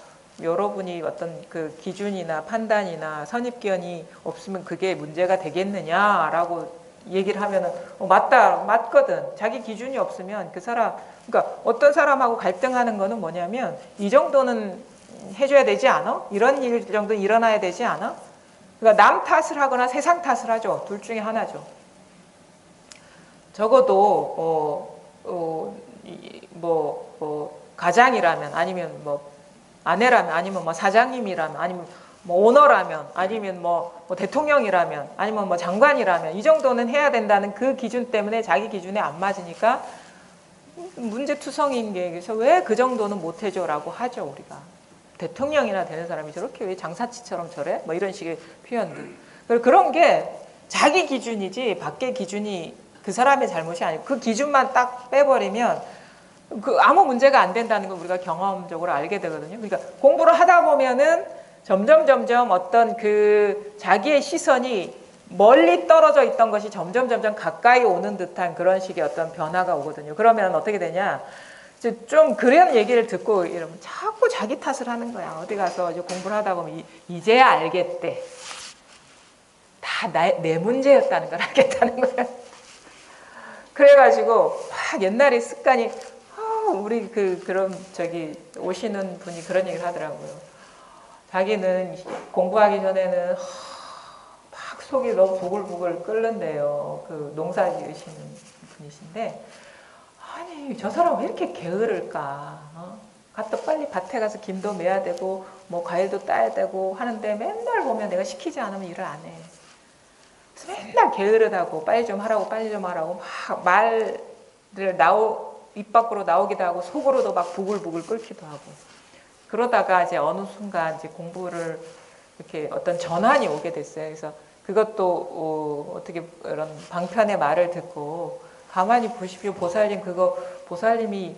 Speaker 1: 여러분이 어떤 그 기준이나 판단이나 선입견이 없으면 그게 문제가 되겠느냐라고 얘기를 하면은 맞거든. 자기 기준이 없으면 그 사람, 그러니까 어떤 사람하고 갈등하는 거는 뭐냐면 이 정도는 해줘야 되지 않아? 이런 일 정도 일어나야 되지 않아? 그러니까 남 탓을 하거나 세상 탓을 하죠. 둘 중에 하나죠. 적어도 가장이라면, 아니면 뭐 아내라면, 아니면 뭐 사장님이라면, 아니면 뭐 오너라면, 아니면 뭐 대통령이라면, 아니면 뭐 장관이라면 이 정도는 해야 된다는 그 기준 때문에 자기 기준에 안 맞으니까 문제투성인 게, 그래서 왜 그 정도는 못 해줘라고 하죠. 우리가 대통령이나 되는 사람이 저렇게 왜 장사치처럼 저래? 뭐 이런 식의 표현들. 그런 게 자기 기준이지 밖의 기준이 그 사람의 잘못이 아니고 그 기준만 딱 빼버리면 그 아무 문제가 안 된다는 걸 우리가 경험적으로 알게 되거든요. 그러니까 공부를 하다 보면은 점점 어떤 그 자기의 시선이 멀리 떨어져 있던 것이 점점 가까이 오는 듯한 그런 식의 어떤 변화가 오거든요. 그러면 어떻게 되냐? 좀 그런 얘기를 듣고 이러면 자꾸 자기 탓을 하는 거야. 어디 가서 이제 공부를 하다 보면 이제야 알겠대. 다 내 문제였다는 걸 알겠다는 거야. 그래가지고 막 옛날에 습관이, 우리 그런 오시는 분이 그런 얘기를 하더라고요. 자기는 공부하기 전에는 막 속이 너무 부글부글 끓는데요. 그 농사 지으시는 분이신데, 아니 저 사람 왜 이렇게 게으를까? 갔다 빨리 밭에 가서 김도 매야 되고 뭐 과일도 따야 되고 하는데 맨날 보면 내가 시키지 않으면 일을 안 해. 그래서 맨날 게으르다고 빨리 좀 하라고 막 말을 입 밖으로 나오기도 하고 속으로도 막 부글부글 끓기도 하고. 그러다가 이제 어느 순간 이제 공부를 이렇게 어떤 전환이 오게 됐어요. 그래서 그것도 어떻게 이런 방편의 말을 듣고 가만히 보십시오. 보살님이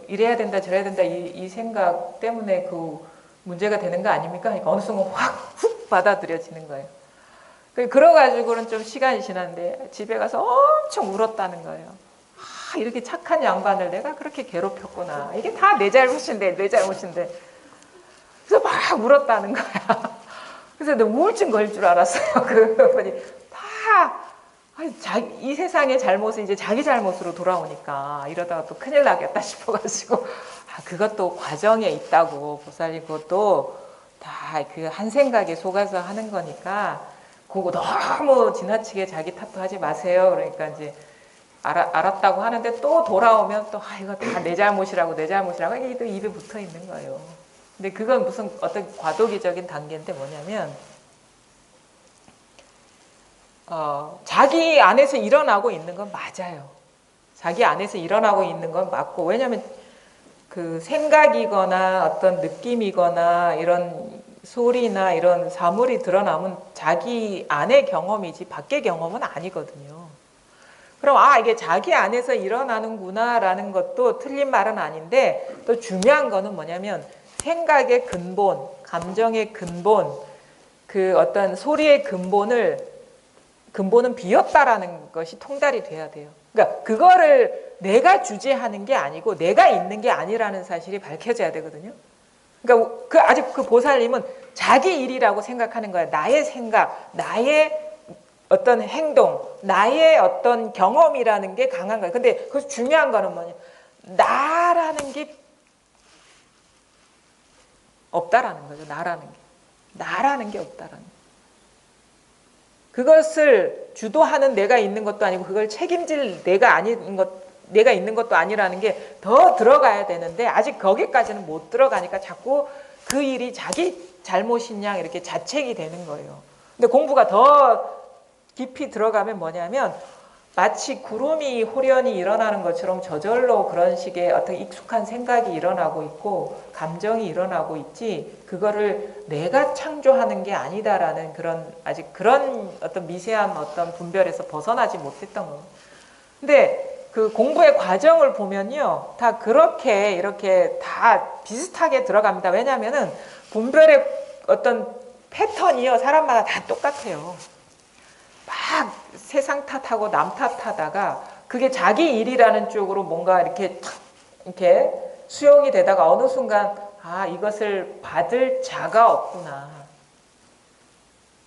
Speaker 1: 이래야 된다 저래야 된다 이 생각 때문에 그 문제가 되는 거 아닙니까? 그러니까 어느 순간 훅 받아들여지는 거예요. 그래가지고는 좀 시간이 지났는데 집에 가서 엄청 울었다는 거예요. 이렇게 착한 양반을 내가 그렇게 괴롭혔구나. 이게 다 내 잘못인데. 그래서 막 울었다는 거야. 그래서 내 우울증 걸릴 줄 알았어요. 그분이 이 세상의 잘못은 이제 자기 잘못으로 돌아오니까 이러다가 또 큰일 나겠다 싶어가지고, 그것도 과정에 있다고. 보살님 그것도 다 그 한 생각에 속아서 하는 거니까 그거 너무 지나치게 자기 탓도 하지 마세요. 그러니까 이제 알았다고 하는데 또 돌아오면 또 이거 다 내 잘못이라고 이게 또 입에 붙어 있는 거예요. 근데 그건 무슨 어떤 과도기적인 단계인데 뭐냐면 자기 안에서 일어나고 있는 건 맞아요. 자기 안에서 일어나고 있는 건 맞고, 왜냐하면 그 생각이거나 어떤 느낌이거나 이런 소리나 이런 사물이 드러나면 자기 안의 경험이지 밖의 경험은 아니거든요. 그럼 이게 자기 안에서 일어나는구나 라는 것도 틀린 말은 아닌데, 또 중요한 거는 뭐냐면 생각의 근본, 감정의 근본, 그 어떤 소리의 근본은 비었다라는 것이 통달이 돼야 돼요. 그러니까 그거를 내가 주재하는 게 아니고 내가 있는 게 아니라는 사실이 밝혀져야 되거든요. 그러니까 아직 그 보살님은 자기 일이라고 생각하는 거야. 나의 생각, 나의 어떤 행동, 나의 어떤 경험이라는 게 강한 거예요. 근데 그 중요한 거는 뭐냐? 나라는 게 없다라는 거죠. 나라는 게 없다라는 거예요. 그것을 주도하는 내가 있는 것도 아니고 그걸 책임질 내가 아닌 것, 내가 있는 것도 아니라는 게 더 들어가야 되는데 아직 거기까지는 못 들어가니까 자꾸 그 일이 자기 잘못인 양 이렇게 자책이 되는 거예요. 근데 공부가 더 깊이 들어가면 뭐냐면 마치 구름이 호련히 일어나는 것처럼 저절로 그런 식의 어떤 익숙한 생각이 일어나고 있고 감정이 일어나고 있지 그거를 내가 창조하는 게 아니다라는 그런 아직 그런 어떤 미세한 어떤 분별에서 벗어나지 못했던 거예요. 근데 그 공부의 과정을 보면요 다 그렇게 이렇게 다 비슷하게 들어갑니다. 왜냐하면은 분별의 어떤 패턴이요 사람마다 다 똑같아요. 막 세상 탓하고 남 탓하다가 그게 자기 일이라는 쪽으로 뭔가 이렇게 수용이 되다가 어느 순간 아 이것을 받을 자가 없구나.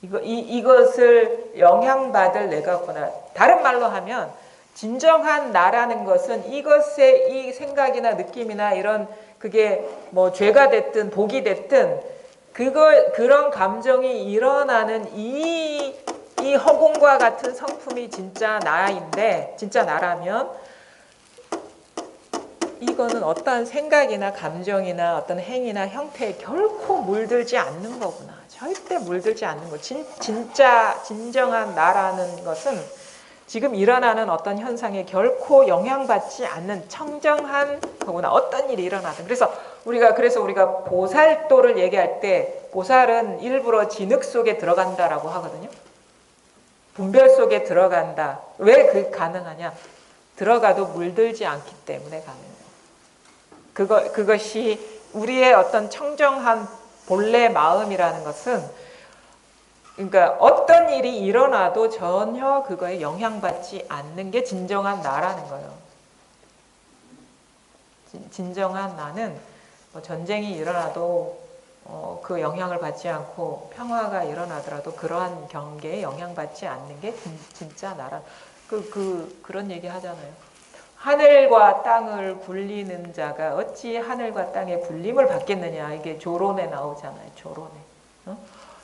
Speaker 1: 이것을 영향받을 내가 없구나. 다른 말로 하면 진정한 나라는 것은 이것의 이 생각이나 느낌이나 이런 그게 뭐 죄가 됐든 복이 됐든 그런 감정이 일어나는 이 허공과 같은 성품이 진짜 나인데 진짜 나라면 이거는 어떤 생각이나 감정이나 어떤 행위나 형태에 결코 물들지 않는 거구나. 절대 물들지 않는 거. 진짜 진정한 나라는 것은 지금 일어나는 어떤 현상에 결코 영향받지 않는 청정한 거구나. 어떤 일이 일어나든. 그래서 우리가 보살도를 얘기할 때 보살은 일부러 진흙 속에 들어간다라고 하거든요. 분별 속에 들어간다. 왜 그 가능하냐? 들어가도 물들지 않기 때문에 가능해요. 그것이 우리의 어떤 청정한 본래 마음이라는 것은 그러니까 어떤 일이 일어나도 전혀 그거에 영향받지 않는 게 진정한 나라는 거예요. 진정한 나는 전쟁이 일어나도 그 영향을 받지 않고 평화가 일어나더라도 그러한 경계에 영향받지 않는 게 진짜 나라. 그런 얘기 하잖아요. 하늘과 땅을 굴리는 자가 어찌 하늘과 땅의 굴림을 받겠느냐. 이게 조론에 나오잖아요. 조론에.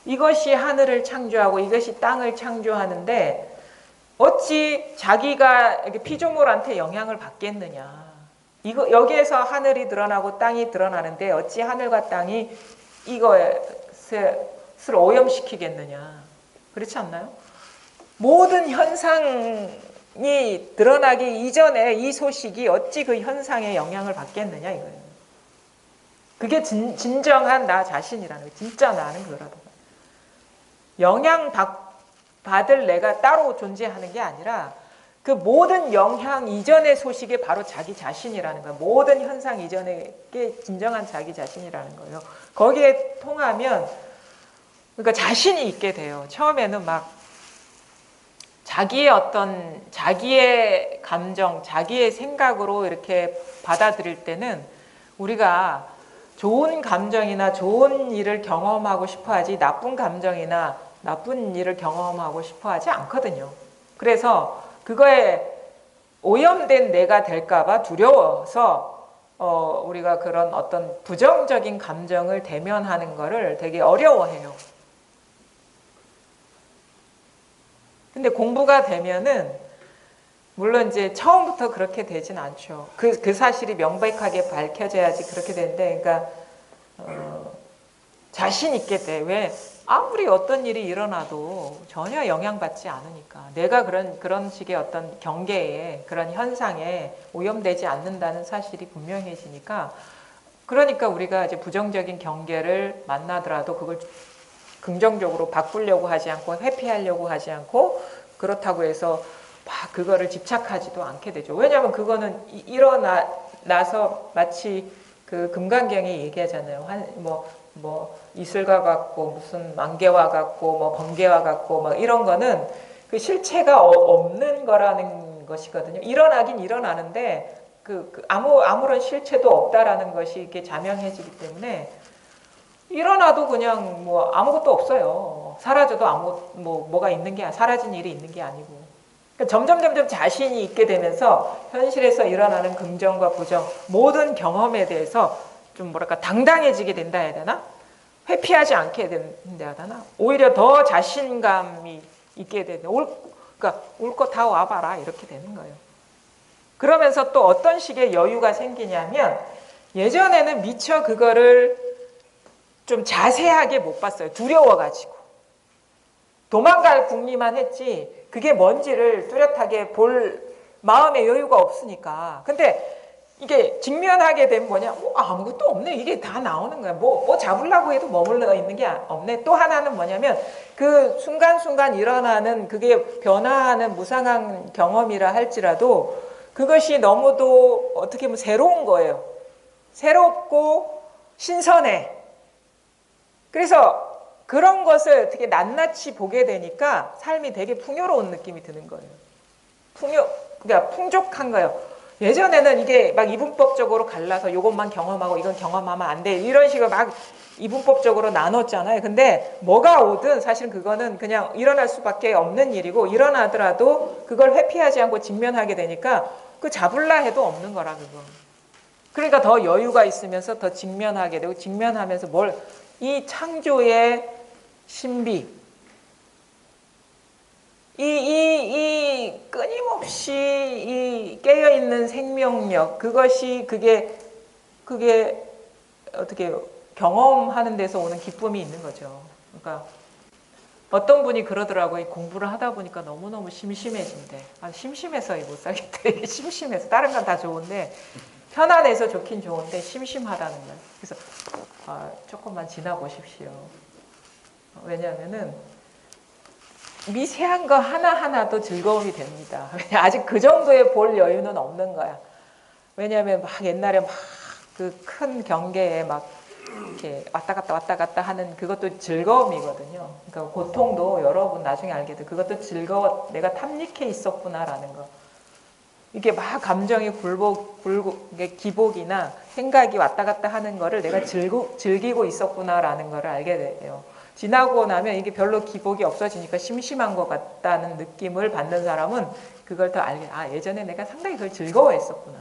Speaker 1: 이것이 하늘을 창조하고 이것이 땅을 창조하는데 어찌 자기가 피조물한테 영향을 받겠느냐. 여기에서 하늘이 드러나고 땅이 드러나는데 어찌 하늘과 땅이 이것을 오염시키겠느냐. 그렇지 않나요? 모든 현상이 드러나기 이전에 이 소식이 어찌 그 현상에 영향을 받겠느냐 이거예요. 그게 진정한 나 자신이라는 거예요. 진짜 나는 그거라고. 영향받을 내가 따로 존재하는 게 아니라 그 모든 영향 이전의 소식이 바로 자기 자신이라는 거예요. 모든 현상 이전에 게 진정한 자기 자신이라는 거예요. 거기에 통하면 그러니까 자신이 있게 돼요. 처음에는 막 자기의 감정, 자기의 생각으로 이렇게 받아들일 때는 우리가 좋은 감정이나 좋은 일을 경험하고 싶어 하지 나쁜 감정이나 나쁜 일을 경험하고 싶어 하지 않거든요. 그래서 그거에 오염된 내가 될까봐 두려워서 우리가 그런 어떤 부정적인 감정을 대면하는 거를 되게 어려워해요. 근데 공부가 되면은 물론 이제 처음부터 그렇게 되진 않죠. 그 사실이 명백하게 밝혀져야지 그렇게 되는데, 그러니까 자신 있게 돼. 왜? 아무리 어떤 일이 일어나도 전혀 영향받지 않으니까. 내가 그런 식의 어떤 경계에, 그런 현상에 오염되지 않는다는 사실이 분명해지니까. 그러니까 우리가 이제 부정적인 경계를 만나더라도 그걸 긍정적으로 바꾸려고 하지 않고 회피하려고 하지 않고 그렇다고 해서 막 그거를 집착하지도 않게 되죠. 왜냐하면 그거는 일어나서 마치 그 금강경에 얘기하잖아요. 뭐 이슬과 같고 무슨 만개와 같고 뭐 번개와 같고 막 이런 거는 그 실체가 없는 거라는 것이거든요. 일어나긴 일어나는데 아무런 실체도 없다라는 것이 이렇게 자명해지기 때문에 일어나도 그냥 뭐 아무것도 없어요. 사라져도 뭐가 있는 게 사라진 일이 있는 게 아니고. 그러니까 점점 자신이 있게 되면서 현실에서 일어나는 긍정과 부정 모든 경험에 대해서 좀 뭐랄까 당당해지게 된다 해야 되나? 회피하지 않게 된다 해야 되나? 오히려 더 자신감이 있게 되는. 그러니까 올 거 다 와봐라 이렇게 되는 거예요. 그러면서 또 어떤 식의 여유가 생기냐면 예전에는 미처 그거를 좀 자세하게 못 봤어요. 두려워가지고. 도망갈 궁리만 했지 그게 뭔지를 뚜렷하게 볼 마음의 여유가 없으니까. 근데 이게 직면하게 되면 뭐냐? 아무것도 없네. 이게 다 나오는 거야. 뭐 잡으려고 해도 머물러 있는 게 없네. 또 하나는 뭐냐면 그 순간순간 일어나는 그게 변화하는 무상한 경험이라 할지라도 그것이 너무도 어떻게 보면 새로운 거예요. 새롭고 신선해. 그래서 그런 것을 어떻게 낱낱이 보게 되니까 삶이 되게 풍요로운 느낌이 드는 거예요. 그러니까 풍족한 거예요. 예전에는 이게 막 이분법적으로 갈라서 이것만 경험하고 이건 경험하면 안 돼. 이런 식으로 막 이분법적으로 나눴잖아요. 근데 뭐가 오든 사실은 그거는 그냥 일어날 수밖에 없는 일이고 일어나더라도 그걸 회피하지 않고 직면하게 되니까 그 잡을라 해도 없는 거라 그거. 그러니까 더 여유가 있으면서 더 직면하게 되고 직면하면서 이 창조의 신비, 이 끊임없이 이 깨어있는 생명력, 그게 어떻게 경험하는 데서 오는 기쁨이 있는 거죠. 그러니까 어떤 분이 그러더라고요. 공부를 하다 보니까 너무너무 심심해진대. 심심해서 못 살겠다. 이게 심심해서. 다른 건 다 좋은데 편안해서 좋긴 좋은데 심심하다는 거예요. 그래서 조금만 지나보십시오. 왜냐하면은 미세한 거 하나하나도 즐거움이 됩니다. 아직 그 정도의 볼 여유는 없는 거야. 왜냐하면 막 옛날에 막 그 큰 경계에 막 이렇게 왔다 갔다 하는 그것도 즐거움이거든요. 그러니까 고통도 여러분 나중에 알게 돼. 그것도 내가 탐닉해 있었구나라는 거. 이게 막 감정이 기복이나 생각이 왔다 갔다 하는 거를 내가 즐기고 있었구나라는 거를 알게 돼요. 지나고 나면 이게 별로 기복이 없어지니까 심심한 것 같다는 느낌을 받는 사람은 그걸 더 알게, 예전에 내가 상당히 그걸 즐거워했었구나.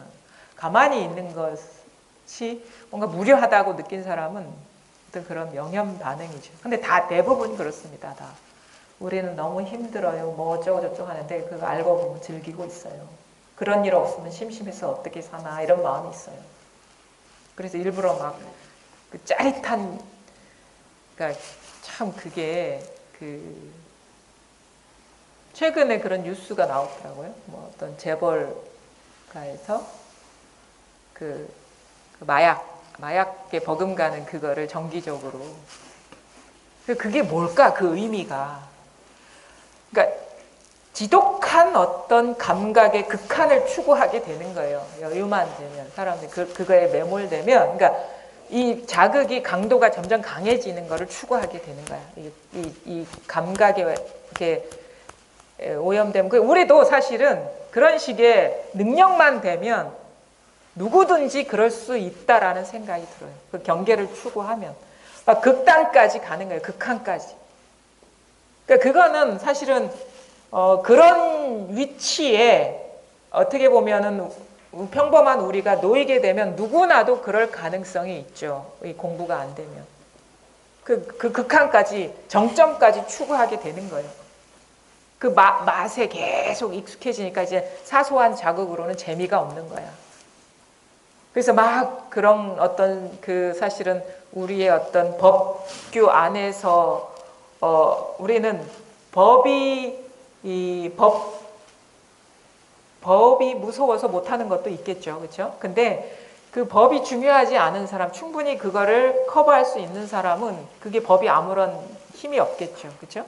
Speaker 1: 가만히 있는 것이 뭔가 무료하다고 느낀 사람은 어떤 그런 영현 반응이죠. 근데 대부분 그렇습니다. 다. 우리는 너무 힘들어요. 뭐 어쩌고저쩌고 하는데 그거 알고 보면 즐기고 있어요. 그런 일 없으면 심심해서 어떻게 사나 이런 마음이 있어요. 그래서 일부러 막 그 짜릿한, 그러니까 참 그게 최근에 그런 뉴스가 나왔더라고요. 뭐 어떤 재벌가에서 그 마약에 버금가는 그거를 정기적으로. 그게 뭘까? 그 의미가. 그러니까 지독한 어떤 감각의 극한을 추구하게 되는 거예요. 여유만 되면 사람들이 그거에 매몰되면, 그러니까 이 자극이 강도가 점점 강해지는 거를 추구하게 되는 거야. 이 감각에 이렇게 오염되면, 우리도 사실은 그런 식의 능력만 되면 누구든지 그럴 수 있다라는 생각이 들어요. 그 경계를 추구하면 막 극단까지 가는 거예요. 극한까지. 그러니까 그거는 사실은 그런 위치에 어떻게 보면은 평범한 우리가 놓이게 되면 누구나도 그럴 가능성이 있죠. 이 공부가 안 되면. 그 극한까지, 정점까지 추구하게 되는 거예요. 그 맛에 계속 익숙해지니까 이제 사소한 자극으로는 재미가 없는 거야. 그래서 막 그런 어떤 사실은 우리의 어떤 법규 안에서 우리는 법이 무서워서 못하는 것도 있겠죠. 그렇죠? 근데 그 법이 중요하지 않은 사람, 충분히 그거를 커버할 수 있는 사람은 그게 법이 아무런 힘이 없겠죠. 그렇죠?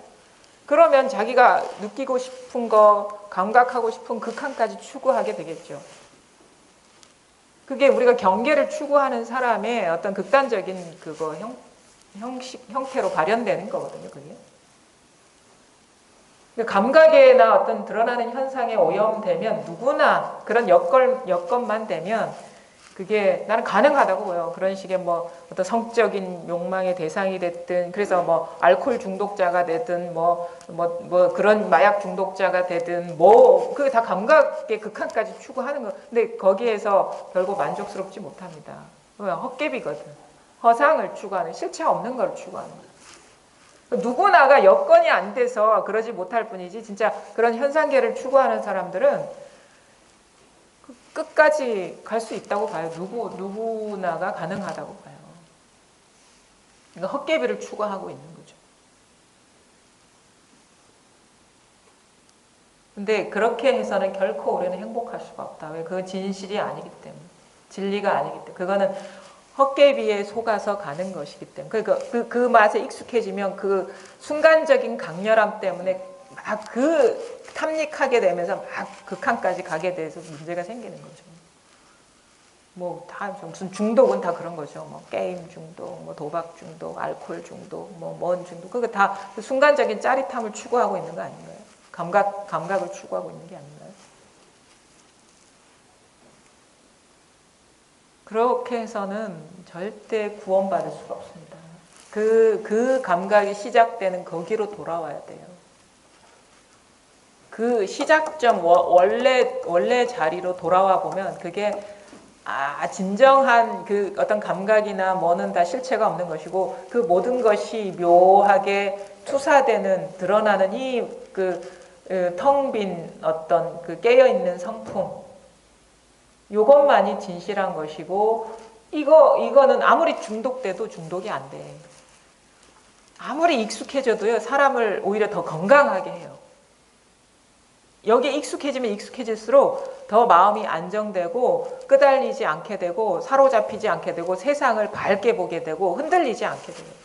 Speaker 1: 그러면 자기가 느끼고 싶은 거, 감각하고 싶은 극한까지 추구하게 되겠죠. 그게 우리가 경계를 추구하는 사람의 어떤 극단적인 형태로 발현되는 거거든요. 그게. 감각에나 어떤 드러나는 현상에 오염되면 누구나 그런 여건만 되면 그게 나는 가능하다고 보여요. 그런 식의 뭐 어떤 성적인 욕망의 대상이 됐든, 그래서 뭐 알코올 중독자가 되든, 뭐 그런 마약 중독자가 되든, 그게 다 감각의 극한까지 추구하는 거. 근데 거기에서 결국 만족스럽지 못합니다. 헛개비거든. 허상을 추구하는, 실체 없는 걸 추구하는 거예요. 누구나가 여건이 안 돼서 그러지 못할 뿐이지, 진짜 그런 현상계를 추구하는 사람들은 끝까지 갈 수 있다고 봐요. 누구나가 가능하다고 봐요. 그러니까 헛개비를 추구하고 있는 거죠. 근데 그렇게 해서는 결코 우리는 행복할 수가 없다. 왜? 그건 진실이 아니기 때문에. 진리가 아니기 때문에. 그거는 헛개비에 속아서 가는 것이기 때문에. 그러니까 그 맛에 익숙해지면 그 순간적인 강렬함 때문에 막 그 탐닉하게 되면서 막 극한까지 가게 돼서 문제가 생기는 거죠. 뭐 다 무슨 중독은 다 그런 거죠. 뭐 게임 중독, 뭐 도박 중독, 알코올 중독, 뭐 뭔 중독. 그거 다 순간적인 짜릿함을 추구하고 있는 거 아닌가요? 감각을 추구하고 있는 게 아닌가요? 그렇게 해서는 절대 구원받을 수가 없습니다. 그 감각이 시작되는 거기로 돌아와야 돼요. 그 시작점, 원래 자리로 돌아와 보면 그게 진정한 그 어떤 감각이나 뭐는 다 실체가 없는 것이고 그 모든 것이 묘하게 투사되는, 드러나는 이 텅 빈 어떤 그 깨어있는 성품, 요것만이 진실한 것이고, 이거는 아무리 중독돼도 중독이 안 돼. 아무리 익숙해져도요, 사람을 오히려 더 건강하게 해요. 여기에 익숙해지면 익숙해질수록 더 마음이 안정되고 끄달리지 않게 되고 사로잡히지 않게 되고 세상을 밝게 보게 되고 흔들리지 않게 돼요.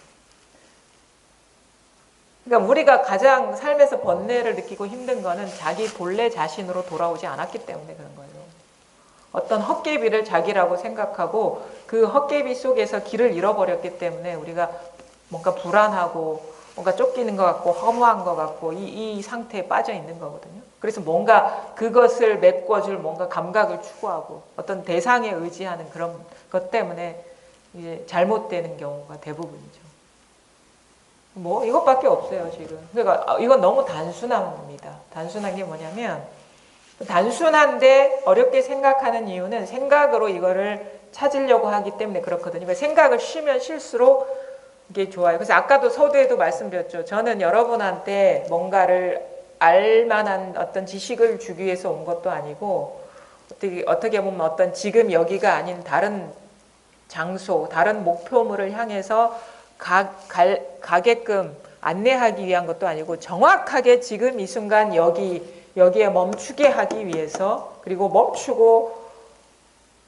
Speaker 1: 그러니까 우리가 가장 삶에서 번뇌를 느끼고 힘든 거는 자기 본래 자신으로 돌아오지 않았기 때문에 그런 거예요. 어떤 헛개비를 자기라고 생각하고 그 헛개비 속에서 길을 잃어버렸기 때문에 우리가 뭔가 불안하고 뭔가 쫓기는 것 같고 허무한 것 같고 이 상태에 빠져 있는 거거든요. 그래서 뭔가 그것을 메꿔줄 뭔가 감각을 추구하고 어떤 대상에 의지하는 그런 것 때문에 이제 잘못되는 경우가 대부분이죠. 뭐 이것밖에 없어요 지금. 그러니까 이건 너무 단순합니다. 단순한 게 뭐냐면, 단순한데 어렵게 생각하는 이유는 생각으로 이거를 찾으려고 하기 때문에 그렇거든요. 그러니까 생각을 쉬면 쉴수록 이게 좋아요. 그래서 아까도 서두에도 말씀드렸죠. 저는 여러분한테 뭔가를 알만한 어떤 지식을 주기 위해서 온 것도 아니고, 어떻게 보면 어떤 지금 여기가 아닌 다른 장소, 다른 목표물을 향해서 가게끔 안내하기 위한 것도 아니고, 정확하게 지금 이 순간 여기에 멈추게 하기 위해서, 그리고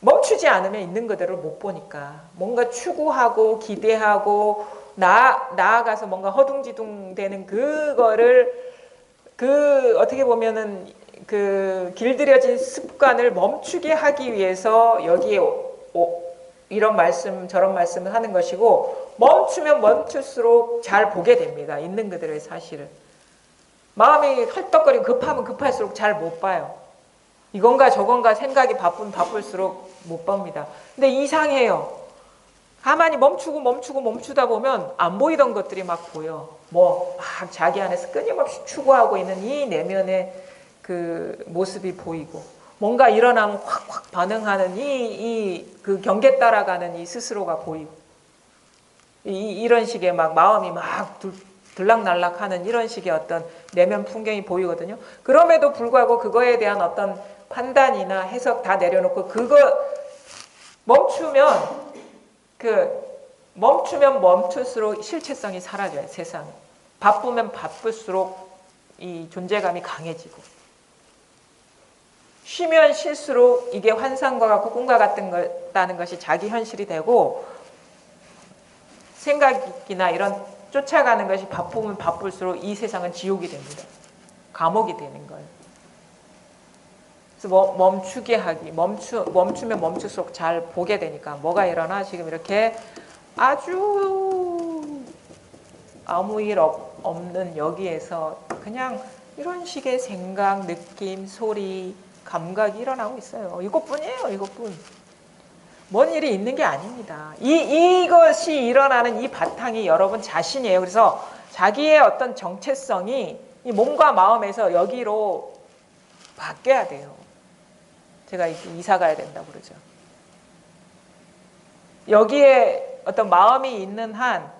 Speaker 1: 멈추지 않으면 있는 그대로 못 보니까 뭔가 추구하고 기대하고 나아가서 뭔가 허둥지둥 되는 그거를 어떻게 보면은 그 길들여진 습관을 멈추게 하기 위해서 여기에 이런 말씀 저런 말씀을 하는 것이고, 멈추면 멈출수록 잘 보게 됩니다. 있는 그대로의 사실을. 마음이 헐떡거리고 급하면 급할수록 잘 못 봐요. 이건가 저건가 생각이 바쁠수록 못 봅니다. 근데 이상해요. 가만히 멈추다 보면 안 보이던 것들이 막 보여. 막 자기 안에서 끊임없이 추구하고 있는 이 내면의 그 모습이 보이고, 뭔가 일어나면 확 반응하는 그 경계 따라가는 이 스스로가 보이고, 이런 식의 막 마음이 막 들락날락하는 이런 식의 어떤 내면 풍경이 보이거든요. 그럼에도 불구하고 그거에 대한 어떤 판단이나 해석 다 내려놓고 멈추면 멈출수록 실체성이 사라져요. 세상에. 바쁘면 바쁠수록 이 존재감이 강해지고, 쉬면 쉴수록 이게 환상과 같고 꿈과 같다는 것이 자기 현실이 되고, 생각이나 이런 쫓아가는 것이 바쁘면 바쁠수록 이 세상은 지옥이 됩니다. 감옥이 되는 거예요. 그래서 멈추게 하기, 멈추면 멈출수록 잘 보게 되니까 뭐가 일어나? 지금 이렇게 아주 아무 일 없는 여기에서 그냥 이런 식의 생각, 느낌, 소리, 감각이 일어나고 있어요. 이것뿐이에요. 이것뿐. 뭔 일이 있는 게 아닙니다. 이것이 일어나는 이 바탕이 여러분 자신이에요. 그래서 자기의 어떤 정체성이 이 몸과 마음에서 여기로 바뀌어야 돼요. 제가 이사 가야 된다고 그러죠. 여기에 어떤 마음이 있는 한,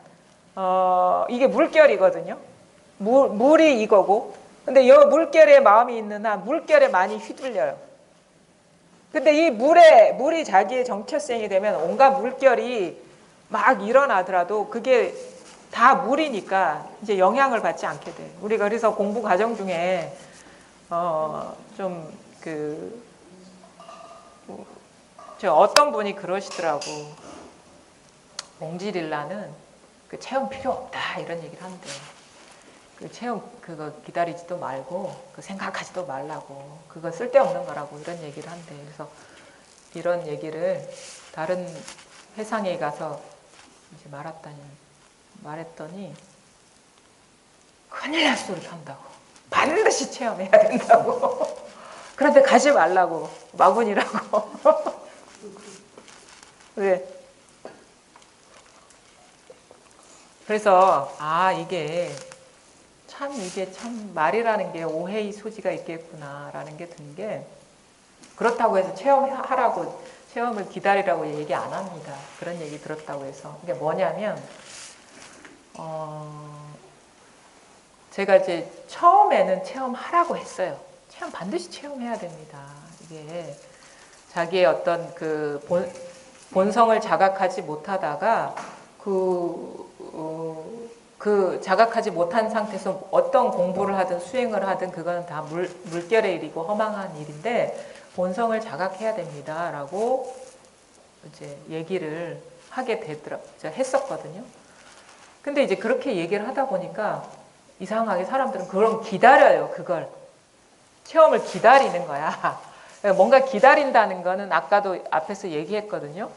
Speaker 1: 이게 물결이거든요. 물이 이거고, 근데 이 물결에 마음이 있는 한 물결에 많이 휘둘려요. 근데 이 물이 자기의 정체성이 되면 온갖 물결이 막 일어나더라도 그게 다 물이니까 이제 영향을 받지 않게 돼. 우리가 그래서 공부 과정 중에 저 어떤 분이 그러시더라고. 몽지릴라는 그 체험 필요 없다 이런 얘기를 한대. 그 체험 그거 기다리지도 말고 그 생각하지도 말라고 그거 쓸데없는 거라고 이런 얘기를 한대. 그래서 이런 얘기를 다른 회상에 가서 이제 말했더니 큰일 날 소리 한다고. 반드시 체험해야 된다고. 그런데 가지 말라고. 마군이라고. 왜? 그래서 이게 참 말이라는 게 오해의 소지가 있겠구나라는 게 든 게, 그렇다고 해서 체험을 기다리라고 얘기 안 합니다. 그런 얘기 들었다고 해서. 이게 뭐냐면 제가 이제 처음에는 체험하라고 했어요. 체험 반드시 체험해야 됩니다. 이게 자기의 어떤 그 본성을 자각하지 못하다가 그 자각하지 못한 상태에서 어떤 공부를 하든 수행을 하든 그거는 다 물결의 일이고 허망한 일인데 본성을 자각해야 됩니다라고 이제 얘기를 했었거든요. 근데 이제 그렇게 얘기를 하다 보니까 이상하게 사람들은 그럼 기다려요. 그걸 체험을 기다리는 거야. 뭔가 기다린다는 거는 아까도 앞에서 얘기했거든요.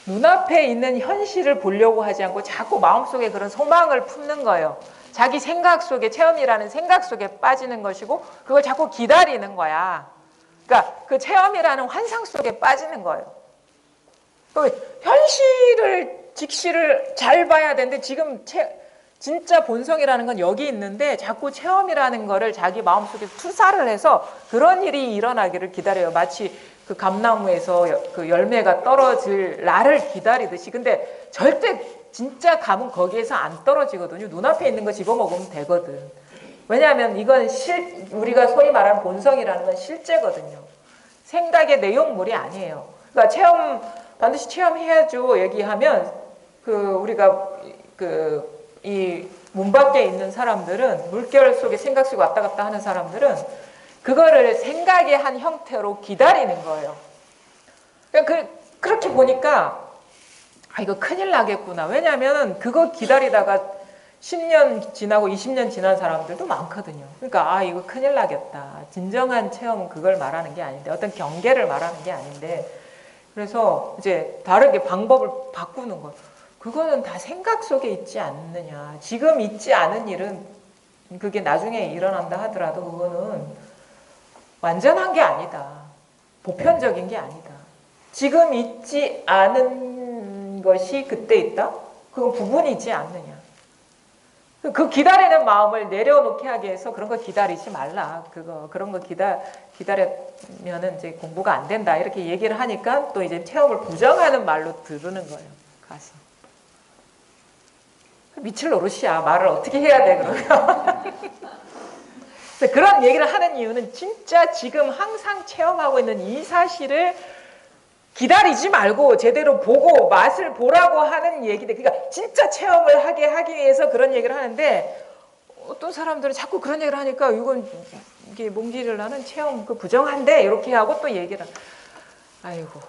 Speaker 1: 눈앞에 있는 현실을 보려고 하지 않고 자꾸 마음속에 그런 소망을 품는 거예요. 자기 생각 속에, 체험이라는 생각 속에 빠지는 것이고 그걸 자꾸 기다리는 거야. 그러니까 그 체험이라는 환상 속에 빠지는 거예요. 현실을, 직시를 잘 봐야 되는데 지금 진짜 본성이라는 건 여기 있는데 자꾸 체험이라는 거를 자기 마음속에 투사를 해서 그런 일이 일어나기를 기다려요. 마치 그 감나무에서 그 열매가 떨어질 날을 기다리듯이. 근데 절대 진짜 감은 거기에서 안 떨어지거든요. 눈앞에 있는 거 집어먹으면 되거든. 왜냐하면 이건 우리가 소위 말하는 본성이라는 건 실제거든요. 생각의 내용물이 아니에요. 그러니까 반드시 체험해야죠 얘기하면 우리가 이 문 밖에 있는 사람들은, 물결 속에 생각 속에 왔다 갔다 하는 사람들은 그거를 생각의 한 형태로 기다리는 거예요. 그러니까 그렇게 보니까 이거 큰일 나겠구나. 왜냐하면 그거 기다리다가 10년 지나고 20년 지난 사람들도 많거든요. 그러니까 이거 큰일 나겠다. 진정한 체험은 그걸 말하는 게 아닌데, 어떤 경계를 말하는 게 아닌데, 그래서 이제 다르게 방법을 바꾸는 거예요. 그거는 다 생각 속에 있지 않느냐. 지금 있지 않은 일은 그게 나중에 일어난다 하더라도 그거는 완전한 게 아니다. 보편적인 게 아니다. 지금 있지 않은 것이 그때 있다? 그건 부분이지 않느냐. 그 기다리는 마음을 내려놓게 하기 위해서 그런 거 기다리지 말라. 그런 거 기다리면은 이제 공부가 안 된다. 이렇게 얘기를 하니까 또 이제 체험을 부정하는 말로 들으는 거예요. 가서. 미칠 노릇이야. 말을 어떻게 해야 돼, 그러면. 그런 얘기를 하는 이유는 진짜 지금 항상 체험하고 있는 이 사실을 기다리지 말고 제대로 보고 맛을 보라고 하는 얘기들. 그러니까 진짜 체험을 하기 위해서 그런 얘기를 하는데, 어떤 사람들은 자꾸 그런 얘기를 하니까 이게 몽지를라는 체험 부정한데 이렇게 하고 또 얘기를 아이고,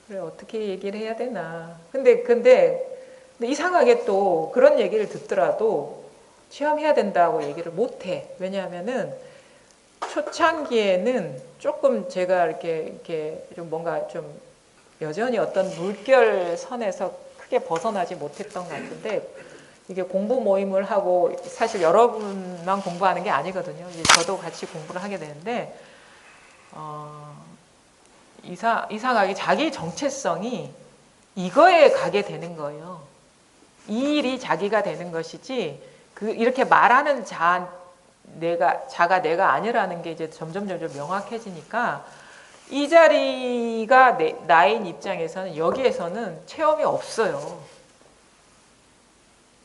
Speaker 1: 그래 어떻게 얘기를 해야 되나. 근데 이상하게 또 그런 얘기를 듣더라도 체험해야 된다고 얘기를 못해. 왜냐하면은 초창기에는 조금 제가 이렇게 좀 뭔가 좀 여전히 어떤 물결 선에서 크게 벗어나지 못했던 것 같은데, 이게 공부 모임을 하고 사실 여러분만 공부하는 게 아니거든요. 이제 저도 같이 공부를 하게 되는데 이상하게 자기 정체성이 이거에 가게 되는 거예요. 이 일이 자기가 되는 것이지 이렇게 말하는 자가 내가 아니라는 게 이제 점점 명확해지니까 이 자리가 나인 입장에서는 여기에서는 체험이 없어요.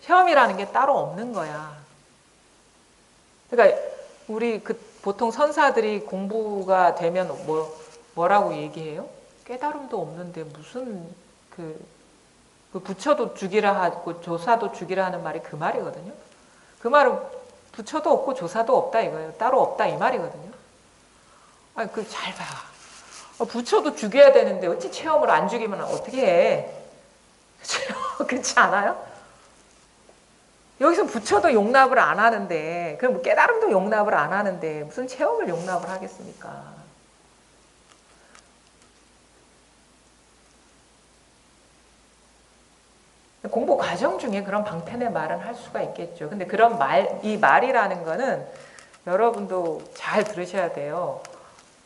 Speaker 1: 체험이라는 게 따로 없는 거야. 그러니까 우리 보통 선사들이 공부가 되면 뭐라고 얘기해요? 깨달음도 없는데 무슨 그 부처도 죽이라 하고 조사도 죽이라 하는 말이 그 말이거든요. 그 말은 부처도 없고 조사도 없다 이거예요. 따로 없다 이 말이거든요. 아니 그 잘 봐. 부처도 죽여야 되는데 어찌 체험을 안 죽이면 어떻게 해? 그렇지 않아요? 여기서 부처도 용납을 안 하는데 그럼 깨달음도 용납을 안 하는데 무슨 체험을 용납을 하겠습니까? 공부 과정 중에 그런 방편의 말은 할 수가 있겠죠. 근데 그런 이 말이라는 거는 여러분도 잘 들으셔야 돼요.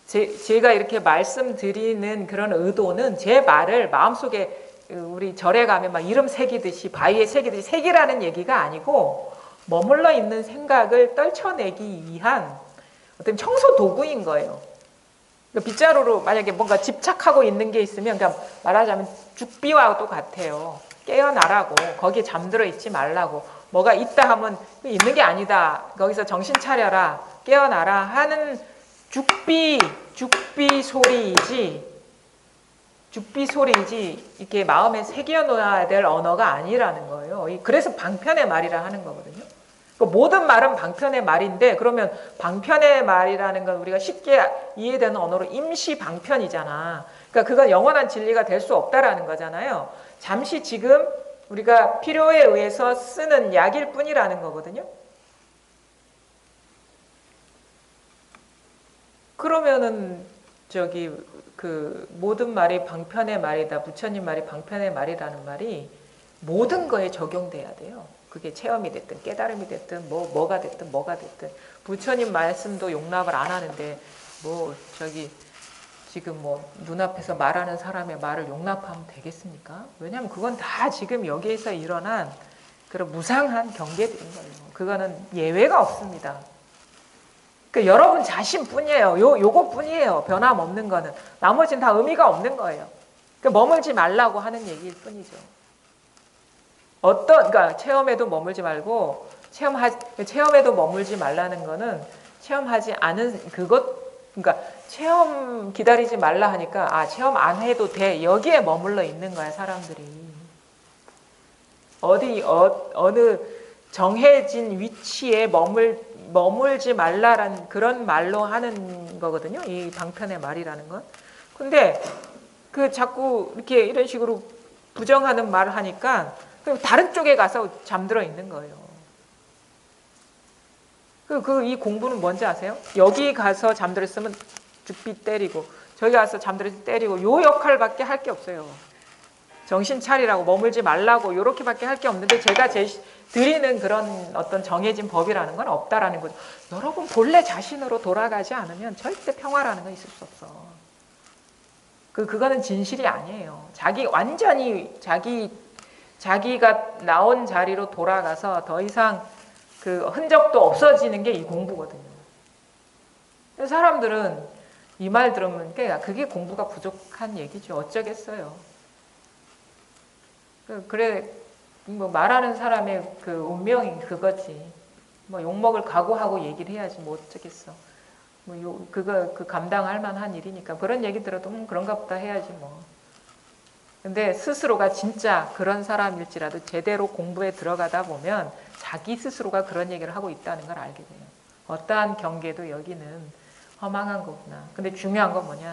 Speaker 1: 제가 이렇게 말씀드리는 그런 의도는 제 말을 마음속에 우리 절에 가면 막 이름 새기듯이 바위에 새기듯이 새기라는 얘기가 아니고 머물러 있는 생각을 떨쳐내기 위한 어떤 청소 도구인 거예요. 빗자루로 만약에 뭔가 집착하고 있는 게 있으면 그냥 말하자면 죽비와 똑같아요. 깨어나라고 거기에 잠들어 있지 말라고 뭐가 있다 하면 있는 게 아니다. 거기서 정신 차려라. 깨어나라 하는 죽비 소리이지 이렇게 마음에 새겨 놓아야 될 언어가 아니라는 거예요. 그래서 방편의 말이라 하는 거거든요. 모든 말은 방편의 말인데 그러면 방편의 말이라는 건 우리가 쉽게 이해되는 언어로 임시 방편이잖아. 그러니까 그건 영원한 진리가 될 수 없다라는 거잖아요. 잠시 지금 우리가 필요에 의해서 쓰는 약일 뿐이라는 거거든요. 그러면은 그 모든 말이 방편의 말이다. 부처님 말이 방편의 말이라는 말이 모든 거에 적용돼야 돼요. 그게 체험이 됐든 깨달음이 됐든 뭐가 됐든 부처님 말씀도 용납을 안 하는데 지금 눈앞에서 말하는 사람의 말을 용납하면 되겠습니까? 왜냐하면 그건 다 지금 여기에서 일어난 그런 무상한 경계들인 거예요. 그거는 예외가 없습니다. 여러분 자신뿐이에요. 요것뿐이에요. 변함없는 거는. 나머지는 다 의미가 없는 거예요. 머물지 말라고 하는 얘기일 뿐이죠. 그러니까 체험에도 머물지 말고 체험에도 머물지 말라는 거는 체험하지 않은 그러니까 체험 기다리지 말라 하니까 체험 안 해도 돼. 여기에 머물러 있는 거야, 사람들이. 어느 정해진 위치에 머물지 말라라는 그런 말로 하는 거거든요. 이 방편의 말이라는 건. 근데 자꾸 이렇게 이런 식으로 부정하는 말을 하니까 다른 쪽에 가서 잠들어 있는 거예요. 이 공부는 뭔지 아세요? 여기 가서 잠들어 있으면 죽비 때리고 저기 가서 잠들어 있으면 때리고 요 역할밖에 할 게 없어요. 정신 차리라고 머물지 말라고 요렇게밖에 할 게 없는데 제가 드리는 그런 어떤 정해진 법이라는 건 없다라는 거죠. 여러분 본래 자신으로 돌아가지 않으면 절대 평화라는 건 있을 수 없어. 그거는 진실이 아니에요. 완전히 자기가 나온 자리로 돌아가서 더 이상 그 흔적도 없어지는 게 이 공부거든요. 사람들은 이 말 들으면 그게 공부가 부족한 얘기죠. 어쩌겠어요. 그래 말하는 사람의 그 운명이 그거지. 욕먹을 각오하고 얘기를 해야지 어쩌겠어. 그 감당할 만한 일이니까 그런 얘기 들어도 그런가 보다 해야지 근데 스스로가 진짜 그런 사람일지라도 제대로 공부에 들어가다 보면 자기 스스로가 그런 얘기를 하고 있다는 걸 알게 돼요. 어떠한 경계도 여기는 허망한 거구나. 근데 중요한 건 뭐냐?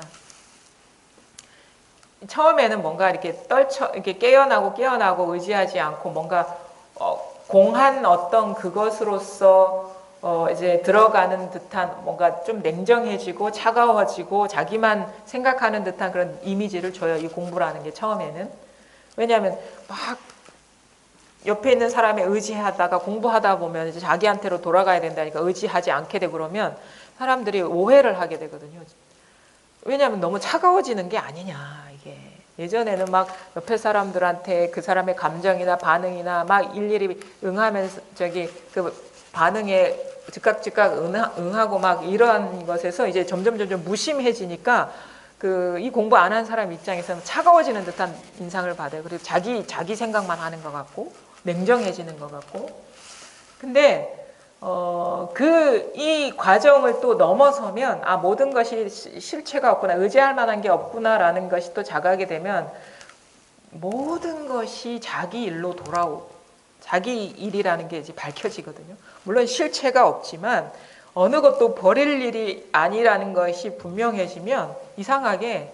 Speaker 1: 처음에는 뭔가 이렇게 깨어나고 의지하지 않고 뭔가 공한 어떤 그것으로서 이제 들어가는 듯한 뭔가 좀 냉정해지고 차가워지고 자기만 생각하는 듯한 그런 이미지를 줘요. 이 공부라는 게 처음에는. 왜냐하면 막 옆에 있는 사람에 의지하다가 공부하다 보면 이제 자기한테로 돌아가야 된다니까 의지하지 않게 되고 그러면 사람들이 오해를 하게 되거든요. 왜냐하면 너무 차가워지는 게 아니냐 이게. 예전에는 막 옆에 사람들한테 그 사람의 감정이나 반응이나 막 일일이 응하면서 그 반응에 즉각 응하고 막 이런 것에서 이제 점점 무심해지니까 이 공부 안 한 사람 입장에서는 차가워지는 듯한 인상을 받아요. 그리고 자기 생각만 하는 것 같고 냉정해지는 것 같고. 근데 이 과정을 또 넘어서면, 모든 것이 실체가 없구나, 의지할 만한 게 없구나라는 것이 또 자각이 되면 모든 것이 자기 일로 자기 일이라는 게 이제 밝혀지거든요. 물론 실체가 없지만 어느 것도 버릴 일이 아니라는 것이 분명해지면 이상하게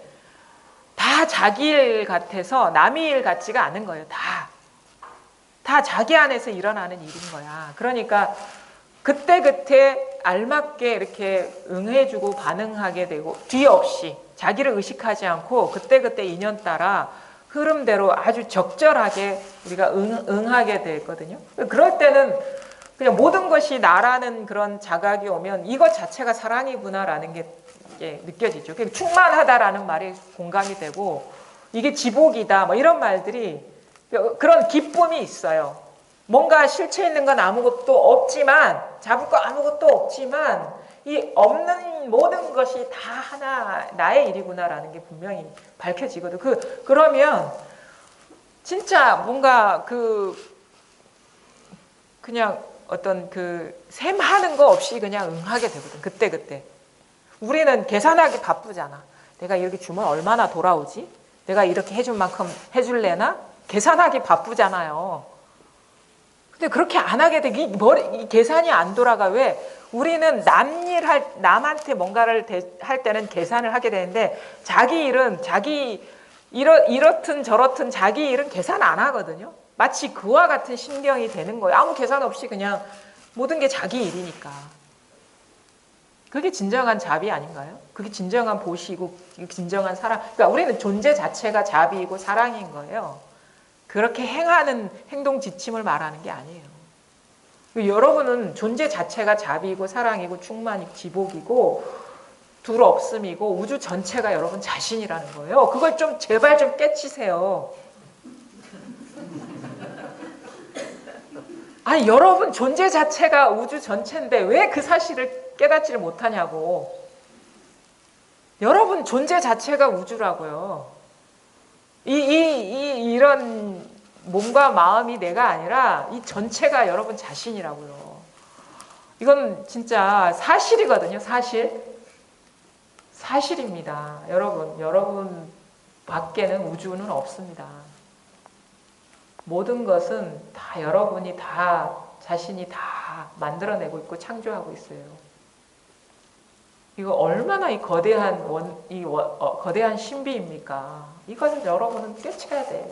Speaker 1: 다 자기 일 같아서 남의 일 같지가 않은 거예요. 다 자기 안에서 일어나는 일인 거야. 그러니까 그때그때 알맞게 이렇게 응해주고 반응하게 되고 뒤 없이 자기를 의식하지 않고 그때그때 인연 따라 흐름대로 아주 적절하게 우리가 응하게 되거든요. 그럴 때는 그냥 모든 것이 나라는 그런 자각이 오면 이것 자체가 사랑이구나라는 게 느껴지죠. 충만하다라는 말이 공감이 되고 이게 지복이다 뭐 이런 말들이 그런 기쁨이 있어요. 뭔가 실체 있는 건 아무것도 없지만 잡을 거 아무것도 없지만 이 없는 모든 것이 다 하나 나의 일이구나라는 게 분명히 밝혀지거든. 그러면 진짜 뭔가 그냥 어떤 셈하는 거 없이 그냥 응하게 되거든. 그때. 우리는 계산하기 바쁘잖아. 내가 이렇게 주면 얼마나 돌아오지? 내가 이렇게 해준 만큼 해줄래나? 계산하기 바쁘잖아요. 근데 그렇게 안 하게 돼. 이 계산이 안 돌아가. 왜? 우리는 남한테 뭔가를 할 때는 계산을 하게 되는데 자기 일은 이렇든 저렇든 자기 일은 계산 안 하거든요. 마치 그와 같은 신경이 되는 거예요. 아무 계산 없이 그냥 모든 게 자기 일이니까. 그게 진정한 자비 아닌가요? 그게 진정한 보시고 진정한 사랑. 그러니까 우리는 존재 자체가 자비이고 사랑인 거예요. 그렇게 행하는 행동 지침을 말하는 게 아니에요. 여러분은 존재 자체가 자비이고 사랑이고 충만이고 지복이고 둘 없음이고 우주 전체가 여러분 자신이라는 거예요. 그걸 제발 좀 깨치세요. 아니 여러분 존재 자체가 우주 전체인데 왜 그 사실을 깨닫지를 못하냐고. 여러분 존재 자체가 우주라고요. 이런 몸과 마음이 내가 아니라 이 전체가 여러분 자신이라고요. 이건 진짜 사실이거든요. 사실입니다. 여러분 밖에는 우주는 없습니다. 모든 것은 다 여러분이 자신이 다 만들어내고 있고 창조하고 있어요. 이거 얼마나 이 거대한 거대한 신비입니까? 이것을 여러분은 깨쳐야 돼.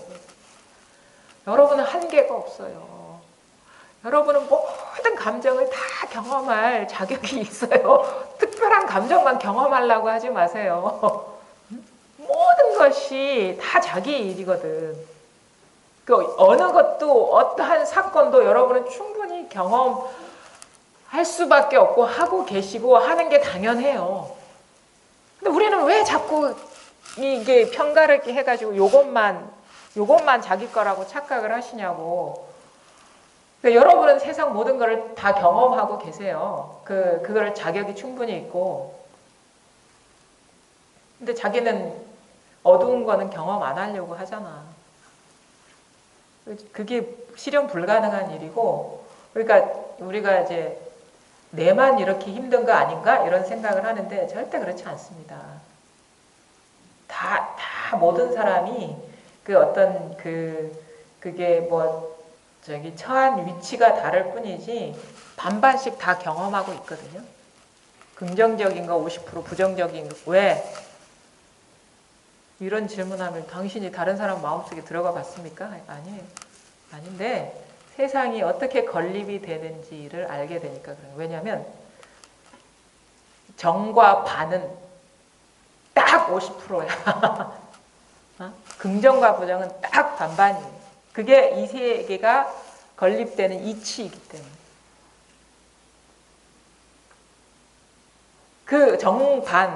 Speaker 1: 여러분은 한계가 없어요. 여러분은 모든 감정을 다 경험할 자격이 있어요. 특별한 감정만 경험하려고 하지 마세요. 모든 것이 다 자기 일이거든. 어느 것도 어떠한 사건도 여러분은 충분히 경험할 수밖에 없고 하고 계시고 하는 게 당연해요. 근데 우리는 왜 자꾸 이게 편가르기 해가지고 요것만 자기 거라고 착각을 하시냐고. 그러니까 여러분은 세상 모든 것을 다 경험하고 계세요. 그걸 자격이 충분히 있고. 근데 자기는 어두운 거는 경험 안 하려고 하잖아. 그게 실현 불가능한 일이고, 그러니까 우리가 이제 내만 이렇게 힘든 거 아닌가 이런 생각을 하는데 절대 그렇지 않습니다. 다 모든 사람이 그게 처한 위치가 다를 뿐이지 반반씩 다 경험하고 있거든요. 긍정적인 거 50%, 부정적인 거. 왜? 이런 질문하면 당신이 다른 사람 마음속에 들어가 봤습니까? 아니에요. 아닌데 세상이 어떻게 건립이 되는지를 알게 되니까 그래요. 왜냐하면 정과 반은 딱 50%야. 긍정과 부정은 딱 반반이에요. 그게 이 세계가 건립되는 이치이기 때문에. 그 정반이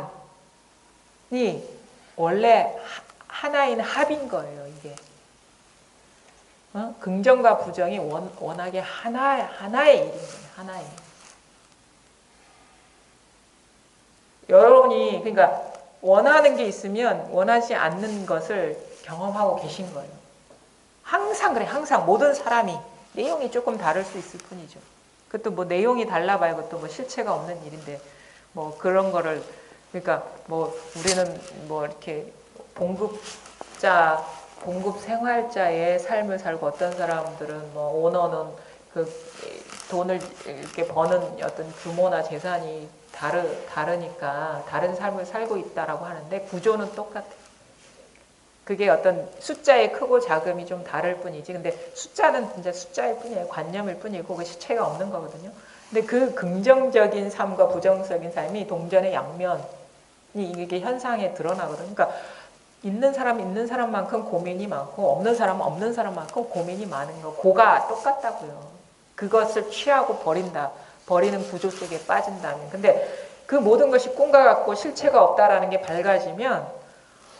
Speaker 1: 원래 하나인 합인 거예요, 이게. 긍정과 부정이 워낙에 하나의 일인 거예요, 하나의. 여러분이, 그러니까, 원하는 게 있으면 원하지 않는 것을 경험하고 계신 거예요. 항상 그래, 항상. 모든 사람이. 내용이 조금 다를 수 있을 뿐이죠. 그것도 뭐 내용이 달라봐야 그것도 뭐 실체가 없는 일인데 뭐 그런 거를 그러니까 뭐 우리는 뭐 이렇게 봉급 생활자의 삶을 살고 어떤 사람들은 뭐 오너는 그 돈을 이렇게 버는 어떤 규모나 재산이 다르니까 다른 삶을 살고 있다라고 하는데 구조는 똑같아요. 그게 어떤 숫자의 크고 작음이 좀 다를 뿐이지. 근데 숫자는 진짜 숫자일 뿐이에요. 관념일 뿐이고 그 실체가 없는 거거든요. 근데 그 긍정적인 삶과 부정적인 삶이 동전의 양면이 이게 현상에 드러나거든요. 그러니까 있는 사람만큼 고민이 많고 없는 사람은 없는 사람만큼 고민이 많은 거. 고가 똑같다고요. 그것을 취하고 버리는 구조 속에 빠진다면. 근데 그 모든 것이 꿈과 같고 실체가 없다라는 게 밝아지면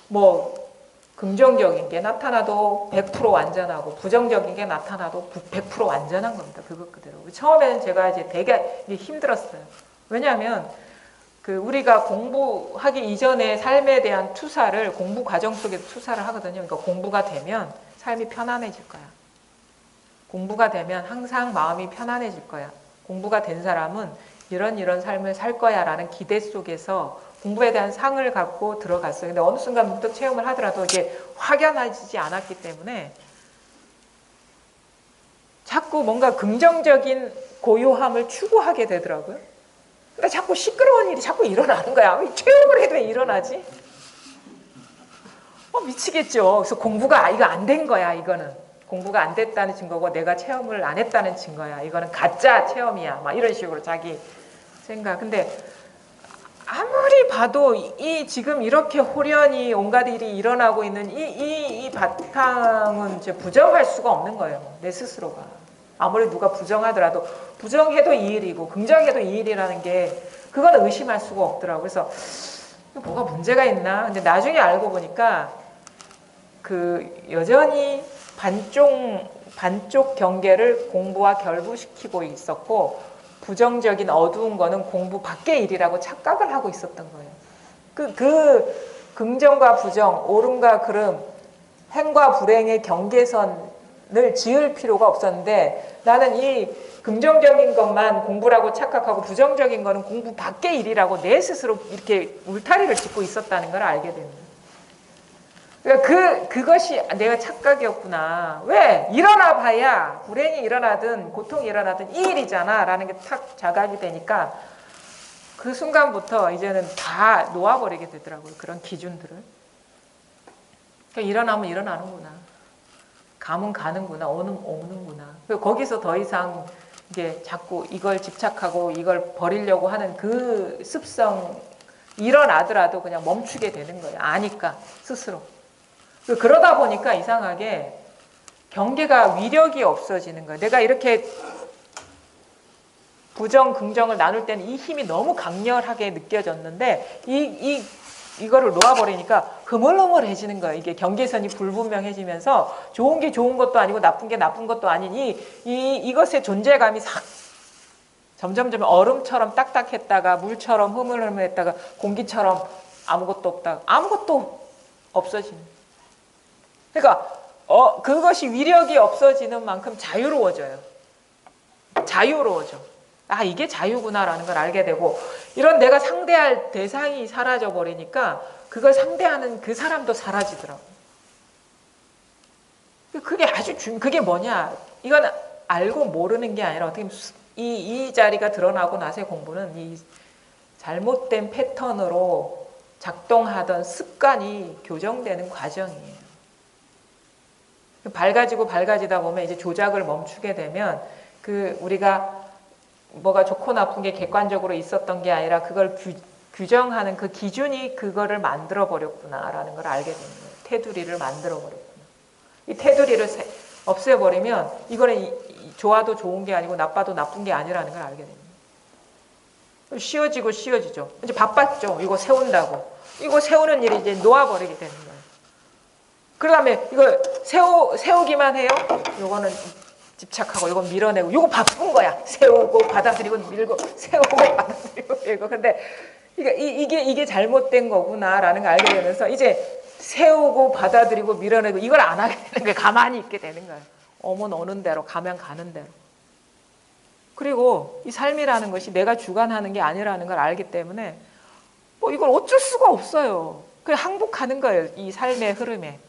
Speaker 1: 뭐 긍정적인 게 나타나도 100% 완전하고 부정적인 게 나타나도 100% 완전한 겁니다. 그것 그대로. 처음에는 제가 이제 되게 힘들었어요. 왜냐하면 그 우리가 공부하기 이전에 삶에 대한 투사를 공부 과정 속에서 투사를 하거든요. 그러니까 공부가 되면 삶이 편안해질 거야. 공부가 되면 항상 마음이 편안해질 거야. 공부가 된 사람은 이런 삶을 살 거야 라는 기대 속에서 공부에 대한 상을 갖고 들어갔어요. 근데 어느 순간 문득 체험을 하더라도 이게 확연해지지 않았기 때문에 자꾸 뭔가 긍정적인 고요함을 추구하게 되더라고요. 근데 자꾸 시끄러운 일이 자꾸 일어나는 거야. 체험을 해도 왜 일어나지? 미치겠죠. 그래서 공부가 이거 안 된 거야. 이거는 공부가 안 됐다는 증거고 내가 체험을 안 했다는 증거야. 이거는 가짜 체험이야. 막 이런 식으로 자기 생각. 근데 아무리 봐도 이 지금 이렇게 호련히 온갖 일이 일어나고 있는 이 바탕은 이제 부정할 수가 없는 거예요. 내 스스로가. 아무리 누가 부정하더라도 부정해도 이 일이고 긍정해도 이 일이라는 게 그거는 의심할 수가 없더라고요. 그래서 뭐가 문제가 있나? 근데 나중에 알고 보니까 그 여전히 반쪽 경계를 공부와 결부시키고 있었고 부정적인 어두운 거는 공부 밖의 일이라고 착각을 하고 있었던 거예요. 그 긍정과 부정, 옳음과 그름, 행과 불행의 경계선을 지을 필요가 없었는데 나는 이 긍정적인 것만 공부라고 착각하고 부정적인 거는 공부 밖의 일이라고 내 스스로 이렇게 울타리를 짓고 있었다는 걸 알게 됩니다. 그러니까 그것이 내가 착각이었구나. 왜? 일어나 봐야 불행이 일어나든 고통이 일어나든 이 일이잖아 라는 게 탁 자각이 되니까 그 순간부터 이제는 다 놓아버리게 되더라고요. 그런 기준들을. 그러니까 일어나면 일어나는구나. 가면 가는구나. 오는구나. 거기서 더 이상 이게 자꾸 이걸 집착하고 이걸 버리려고 하는 그 습성 일어나더라도 그냥 멈추게 되는 거예요. 아니까 스스로. 그러다 보니까 이상하게 경계가 위력이 없어지는 거예요. 내가 이렇게 부정, 긍정을 나눌 때는 이 힘이 너무 강렬하게 느껴졌는데 이거를 놓아버리니까 흐물흐물해지는 거예요. 이게 경계선이 불분명해지면서 좋은 게 좋은 것도 아니고 나쁜 게 나쁜 것도 아닌 이것의 존재감이 싹 점점 얼음처럼 딱딱했다가 물처럼 흐물흐물했다가 공기처럼 아무것도 없다가 아무것도 없어지는 거예요. 그러니까 그것이 위력이 없어지는 만큼 자유로워져요. 자유로워져. 아 이게 자유구나라는 걸 알게 되고 이런 내가 상대할 대상이 사라져 버리니까 그걸 상대하는 그 사람도 사라지더라고. 그게 그게 뭐냐? 이건 알고 모르는 게 아니라 어떻게 보면 이 자리가 드러나고 나서의 공부는 이 잘못된 패턴으로 작동하던 습관이 교정되는 과정이에요. 밝아지다 보면 이제 조작을 멈추게 되면 우리가 뭐가 좋고 나쁜 게 객관적으로 있었던 게 아니라 그걸 규정하는 그 기준이 그거를 만들어 버렸구나라는 걸 알게 되는 거예요. 테두리를 만들어 버렸구나. 이 테두리를 없애버리면 이거는 좋아도 좋은 게 아니고 나빠도 나쁜 게 아니라는 걸 알게 됩니다. 쉬워지죠. 이제 바빴죠. 이거 세운다고. 이거 세우는 일이 이제 놓아버리게 되는 거예요. 그 다음에 이거 세우기만 해요. 요거는 집착하고 이거 밀어내고 이거 바쁜 거야. 세우고 받아들이고 밀고 세우고 받아들이고 밀고. 근데 이게 잘못된 거구나라는 걸 알게 되면서 이제 세우고 받아들이고 밀어내고 이걸 안 하게 되는 거예요. 가만히 있게 되는 거예요. 오면 오는 대로 가면 가는 대로. 그리고 이 삶이라는 것이 내가 주관하는 게 아니라는 걸 알기 때문에 뭐 이걸 어쩔 수가 없어요. 그냥 항복하는 거예요. 이 삶의 흐름에.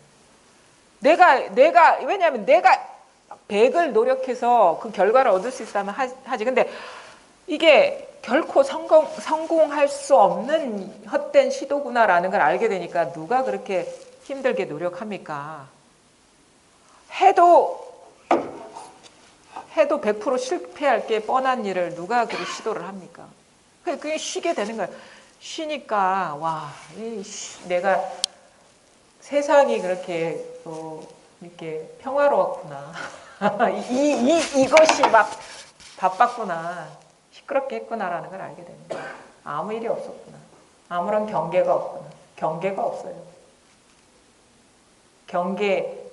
Speaker 1: 왜냐하면 내가 100을 노력해서 그 결과를 얻을 수 있다면 하지. 근데 이게 결코 성공할 수 없는 헛된 시도구나라는 걸 알게 되니까 누가 그렇게 힘들게 노력합니까? 해도 100% 실패할 게 뻔한 일을 누가 그렇게 시도를 합니까? 그게 쉬게 되는 거예요. 쉬니까 와, 내가 세상이 그렇게 이렇게 평화로웠구나. 이것이 막 바빴구나. 시끄럽게 했구나라는 걸 알게 됩니다. 아무 일이 없었구나. 아무런 경계가 없구나. 경계가 없어요.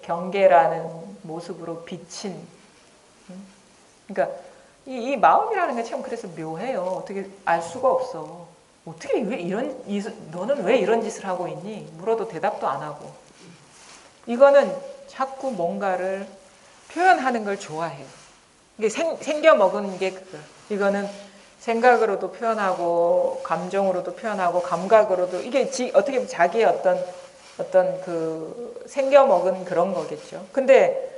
Speaker 1: 경계라는 모습으로 비친. 그러니까 이 마음이라는 게 참 그래서 묘해요. 어떻게 알 수가 없어. 어떻게 너는 왜 이런 짓을 하고 있니? 물어도 대답도 안 하고. 이거는 자꾸 뭔가를 표현하는 걸 좋아해요. 이게 생겨 먹은 게 그거. 이거는 생각으로도 표현하고 감정으로도 표현하고 감각으로도 이게 어떻게 보면 자기의 어떤 그 생겨 먹은 그런 거겠죠. 근데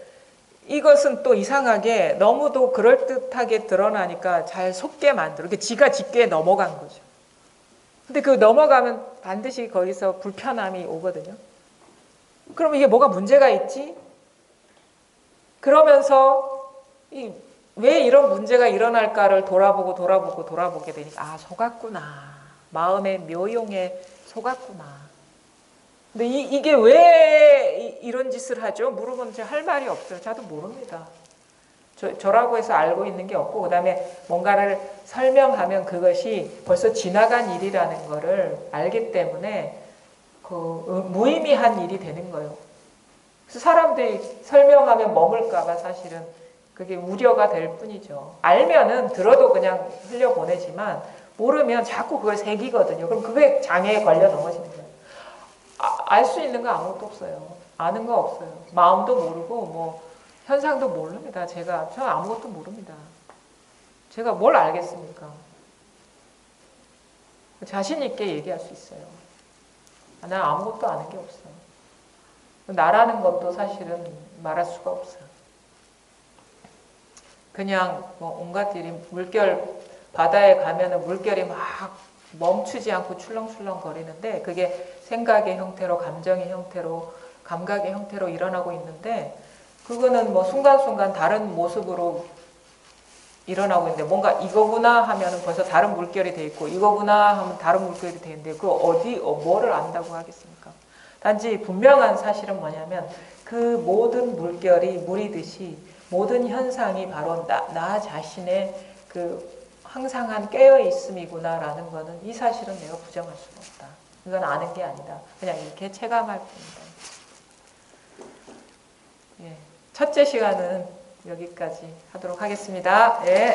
Speaker 1: 이것은 또 이상하게 너무도 그럴듯하게 드러나니까 잘 속게 만들어. 지가 짙게 넘어간 거죠. 근데 그 넘어가면 반드시 거기서 불편함이 오거든요. 그럼 이게 뭐가 문제가 있지? 그러면서 왜 이런 문제가 일어날까를 돌아보게 되니까 아, 속았구나. 마음의 묘용에 속았구나. 근데 이게 왜 이런 짓을 하죠? 물어보면 제가 할 말이 없어요. 저도 모릅니다. 저라고 해서 알고 있는 게 없고 그다음에 뭔가를 설명하면 그것이 벌써 지나간 일이라는 거를 알기 때문에 무의미한 일이 되는 거예요. 그래서 사람들이 설명하면 머물까 봐 사실은 그게 우려가 될 뿐이죠. 알면은 들어도 그냥 흘려보내지만 모르면 자꾸 그걸 새기거든요. 그럼 그게 장애에 걸려 넘어지는 거예요. 알 수 있는 거 아무것도 없어요. 아는 거 없어요. 마음도 모르고 뭐 현상도 모릅니다. 저 아무것도 모릅니다. 제가 뭘 알겠습니까? 자신 있게 얘기할 수 있어요. 난 아무것도 아는 게 없어. 나라는 것도 사실은 말할 수가 없어요. 그냥 뭐 온갖 일이 바다에 가면은 물결이 막 멈추지 않고 출렁출렁 거리는데 그게 생각의 형태로, 감정의 형태로, 감각의 형태로 일어나고 있는데 그거는 뭐 순간순간 다른 모습으로 일어나고 있는데 뭔가 이거구나 하면은 벌써 다른 물결이 돼 있고 이거구나 하면 다른 물결이 돼 있는데 그 뭐를 안다고 하겠습니까? 단지 분명한 사실은 뭐냐면 그 모든 물결이 물이듯이 모든 현상이 바로 나 자신의 그 항상한 깨어 있음이구나라는 거는 이 사실은 내가 부정할 수가 없다. 이건 아는 게 아니다. 그냥 이렇게 체감할 뿐이다. 예. 첫째 시간은 여기까지 하도록 하겠습니다. 예.